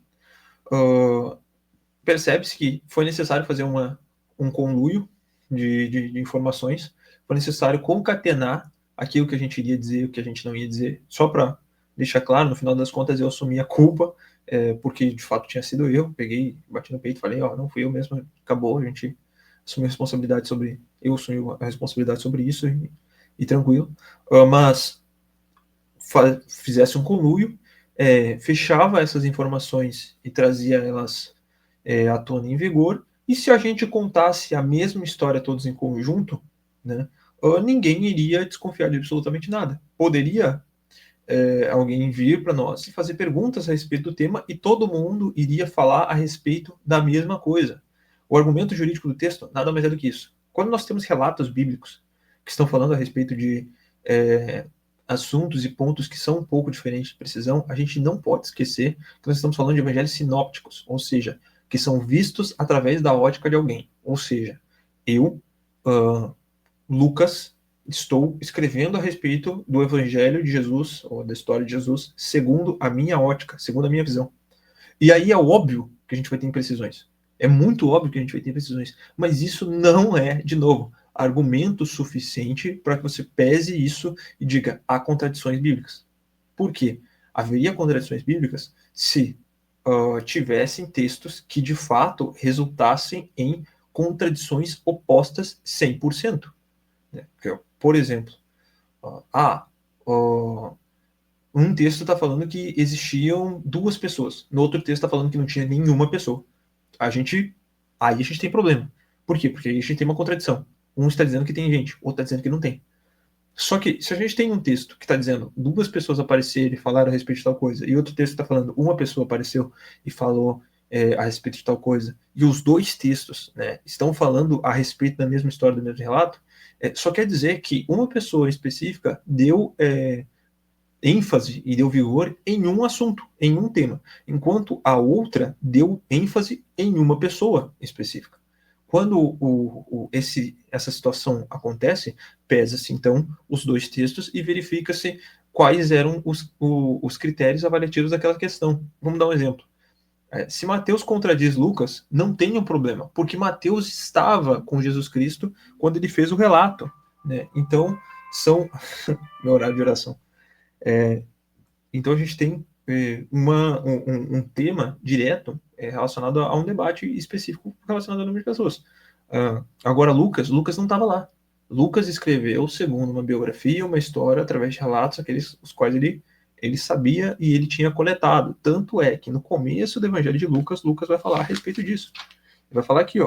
Speaker 1: percebe-se que foi necessário fazer um conluio de informações, foi necessário concatenar aquilo que a gente iria dizer, o que a gente não ia dizer, só para deixar claro, no final das contas eu assumi a culpa, porque de fato tinha sido eu, peguei, bati no peito e falei, não fui eu mesmo, acabou, a gente assumiu a responsabilidade sobre, eu assumi a responsabilidade sobre isso e tranquilo, mas fizesse um conluio, fechava essas informações e trazia elas à tona em vigor, e se a gente contasse a mesma história todos em conjunto, né, ninguém iria desconfiar de absolutamente nada. Poderia alguém vir para nós e fazer perguntas a respeito do tema e todo mundo iria falar a respeito da mesma coisa. O argumento jurídico do texto nada mais é do que isso. Quando nós temos relatos bíblicos que estão falando a respeito de assuntos e pontos que são um pouco diferentes de precisão, a gente não pode esquecer que nós estamos falando de evangelhos sinópticos, ou seja, que são vistos através da ótica de alguém. Ou seja, eu, Lucas, estou escrevendo a respeito do evangelho de Jesus, ou da história de Jesus, segundo a minha ótica, segundo a minha visão. E aí é óbvio que a gente vai ter imprecisões. É muito óbvio que a gente vai ter imprecisões. Mas isso não é, de novo, argumento suficiente para que você pese isso e diga, há contradições bíblicas. Por quê? Haveria contradições bíblicas se tivessem textos que de fato resultassem em contradições opostas 100%. Né? Por exemplo, um texto está falando que existiam 2 pessoas, no outro texto está falando que não tinha nenhuma pessoa. Aí a gente tem problema. Por quê? Porque aí a gente tem uma contradição. Um está dizendo que tem gente, outro está dizendo que não tem. Só que, se a gente tem um texto que está dizendo 2 pessoas apareceram e falaram a respeito de tal coisa, e outro texto está falando uma pessoa apareceu e falou a respeito de tal coisa, e os 2 textos, né, estão falando a respeito da mesma história, do mesmo relato, só quer dizer que uma pessoa específica deu ênfase e deu vigor em um assunto, em um tema, enquanto a outra deu ênfase em uma pessoa específica. Quando essa situação acontece, pesa-se então os 2 textos e verifica-se quais eram os critérios avaliativos daquela questão. Vamos dar um exemplo. Se Mateus contradiz Lucas, não tem um problema, porque Mateus estava com Jesus Cristo quando ele fez o relato. Né? Então, meu horário de oração. Então, a gente tem um tema direto relacionado a um debate específico relacionado ao número de pessoas. Agora, Lucas não estava lá. Lucas escreveu, segundo uma biografia, uma história, através de relatos, os quais ele sabia e ele tinha coletado. Tanto é que no começo do Evangelho de Lucas, Lucas vai falar a respeito disso. Ele vai falar aqui,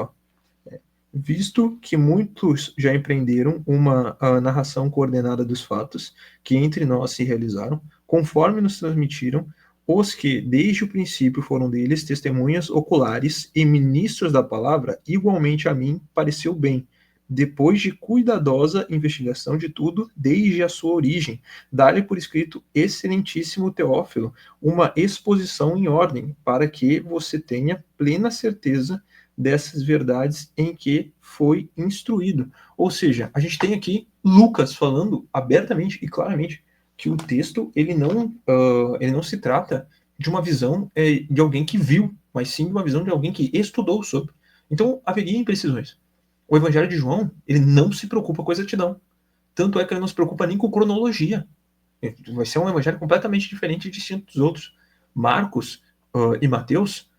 Speaker 1: visto que muitos já empreenderam uma narração coordenada dos fatos que entre nós se realizaram, conforme nos transmitiram os que desde o princípio foram deles testemunhas oculares e ministros da palavra, igualmente a mim pareceu bem, depois de cuidadosa investigação de tudo, desde a sua origem, dar-lhe por escrito, excelentíssimo Teófilo, uma exposição em ordem, para que você tenha plena certeza dessas verdades em que foi instruído. Ou seja, a gente tem aqui Lucas falando abertamente e claramente que o texto ele não se trata de uma visão de alguém que viu, mas sim de uma visão de alguém que estudou sobre. Então haveria imprecisões. O Evangelho de João, ele não se preocupa com a exatidão. Tanto é que ele não se preocupa nem com cronologia. Vai ser um evangelho completamente diferente e distinto dos outros. Marcos e Mateus,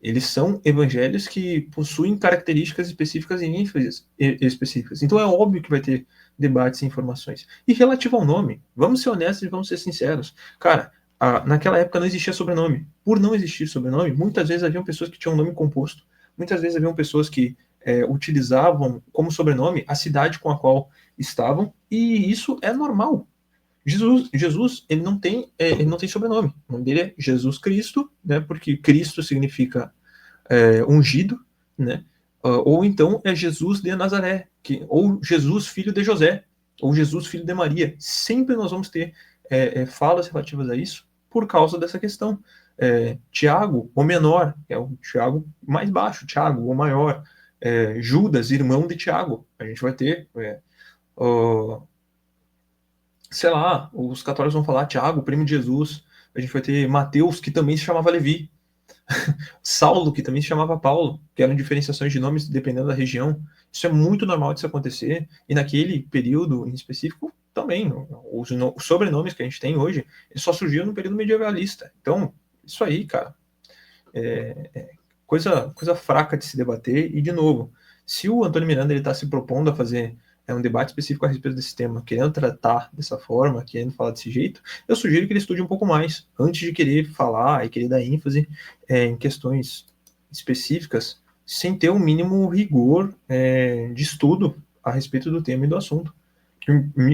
Speaker 1: eles são evangelhos que possuem características específicas e ênfases específicas. Então é óbvio que vai ter debates e informações. E relativo ao nome, vamos ser honestos e vamos ser sinceros. Cara, naquela época não existia sobrenome. Por não existir sobrenome, muitas vezes haviam pessoas que tinham nome composto. Muitas vezes haviam pessoas que utilizavam como sobrenome a cidade com a qual estavam, e isso é normal. Jesus ele não tem sobrenome. O nome dele é Jesus Cristo, né, porque Cristo significa ungido, né, ou então é Jesus de Nazaré, ou Jesus filho de José, ou Jesus filho de Maria. Sempre nós vamos ter falas relativas a isso, por causa dessa questão. Tiago, o menor, é o Tiago mais baixo, Tiago, o maior. Judas, irmão de Tiago. A gente vai ter, sei lá, os católicos vão falar Tiago, primo de Jesus. A gente vai ter Mateus, que também se chamava Levi. Saulo, que também se chamava Paulo, que eram diferenciações de nomes dependendo da região. Isso é muito normal de se acontecer, e naquele período em específico também. Os sobrenomes que a gente tem hoje, eles só surgiram no período medievalista. Então, isso aí, cara, coisa fraca de se debater. E, de novo, se o Antônio Miranda está se propondo a fazer um debate específico a respeito desse tema, querendo tratar dessa forma, querendo falar desse jeito, eu sugiro que ele estude um pouco mais, antes de querer falar e querer dar ênfase em questões específicas, sem ter o mínimo rigor de estudo a respeito do tema e do assunto.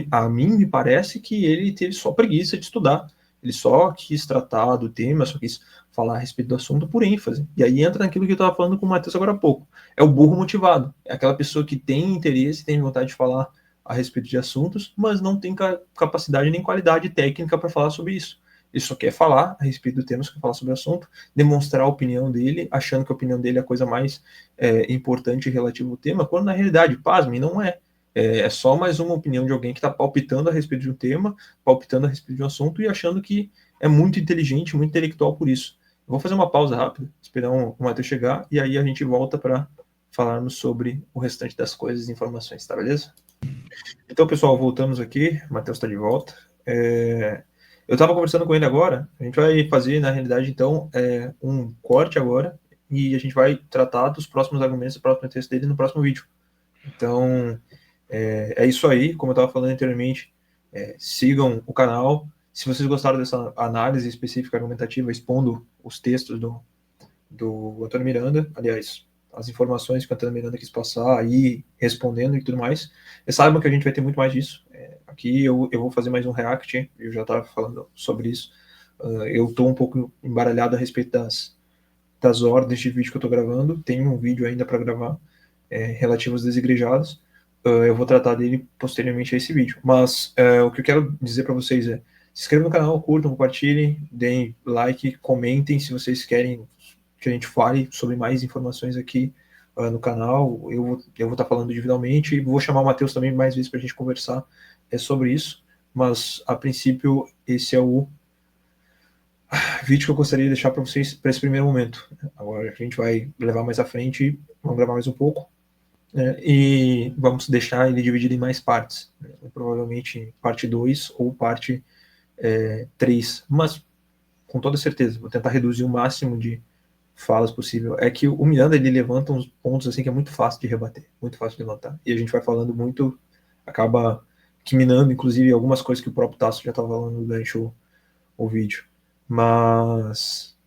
Speaker 1: A mim me parece que ele teve só preguiça de estudar, ele só quis tratar do tema, só quis falar a respeito do assunto por ênfase. E aí entra naquilo que eu estava falando com o Matheus agora há pouco. É o burro motivado. É aquela pessoa que tem interesse, tem vontade de falar a respeito de assuntos, mas não tem capacidade nem qualidade técnica para falar sobre isso. Ele só quer falar a respeito do tema, só quer falar sobre o assunto, demonstrar a opinião dele, achando que a opinião dele é a coisa mais importante relativa ao tema, quando na realidade, pasme, não é. É só mais uma opinião de alguém que está palpitando a respeito de um tema, palpitando a respeito de um assunto e achando que é muito inteligente, muito intelectual por isso. Eu vou fazer uma pausa rápida, esperar o Matheus chegar, e aí a gente volta para falarmos sobre o restante das coisas e informações, tá beleza? Então, pessoal, voltamos aqui, o Matheus está de volta. Eu estava conversando com ele agora, a gente vai fazer, na realidade, então, um corte agora, e a gente vai tratar dos próximos argumentos do próximo texto dele no próximo vídeo. Então, é isso aí, como eu estava falando anteriormente, sigam o canal. Se vocês gostaram dessa análise específica argumentativa, expondo os textos do Antônio Miranda, aliás, as informações que o Antônio Miranda quis passar, aí respondendo e tudo mais, saibam que a gente vai ter muito mais disso. Aqui eu vou fazer mais um react, eu já estava falando sobre isso. Eu estou um pouco embaralhado a respeito das ordens de vídeo que eu estou gravando, tem um vídeo ainda para gravar, relativo aos desigrejados. Eu vou tratar dele posteriormente a esse vídeo. Mas o que eu quero dizer para vocês se inscrevam no canal, curtam, compartilhem, deem like, comentem se vocês querem que a gente fale sobre mais informações aqui no canal. Eu vou estar falando individualmente e vou chamar o Matheus também mais vezes para a gente conversar sobre isso. Mas, a princípio, esse é o vídeo que eu gostaria de deixar para vocês para esse primeiro momento. Agora a gente vai levar mais à frente, vamos gravar mais um pouco. E vamos deixar ele dividido em mais partes, provavelmente parte 2 ou parte 3, mas com toda certeza, vou tentar reduzir o máximo de falas possível. É que o Miranda, ele levanta uns pontos assim que é muito fácil de rebater, muito fácil de levantar, e a gente vai falando muito, acaba minando, inclusive, algumas coisas que o próprio Tasso já estava falando durante o vídeo, mas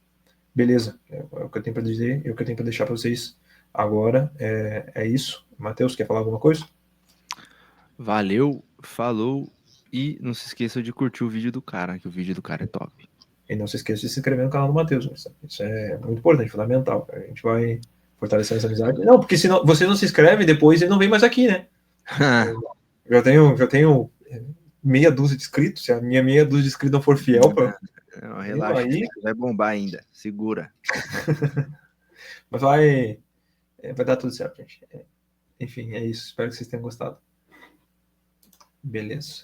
Speaker 1: beleza, é o que eu tenho para dizer, é o que eu tenho para deixar para vocês. Agora é isso. Matheus, quer falar alguma coisa?
Speaker 2: Valeu, falou, e não se esqueça de curtir o vídeo do cara, que o vídeo do cara é top.
Speaker 1: E não se esqueça de se inscrever no canal do Matheus. Isso é muito importante, fundamental. A gente vai fortalecer essa amizade. Não, porque se você não se inscreve, depois ele não vem mais aqui, né? Já tenho meia dúzia de inscritos. Se a minha meia dúzia de inscritos não for fiel,
Speaker 2: não, relaxa, aí vai bombar ainda. Segura.
Speaker 1: Mas vai dar tudo certo, gente. Enfim, é isso. Espero que vocês tenham gostado. Beleza.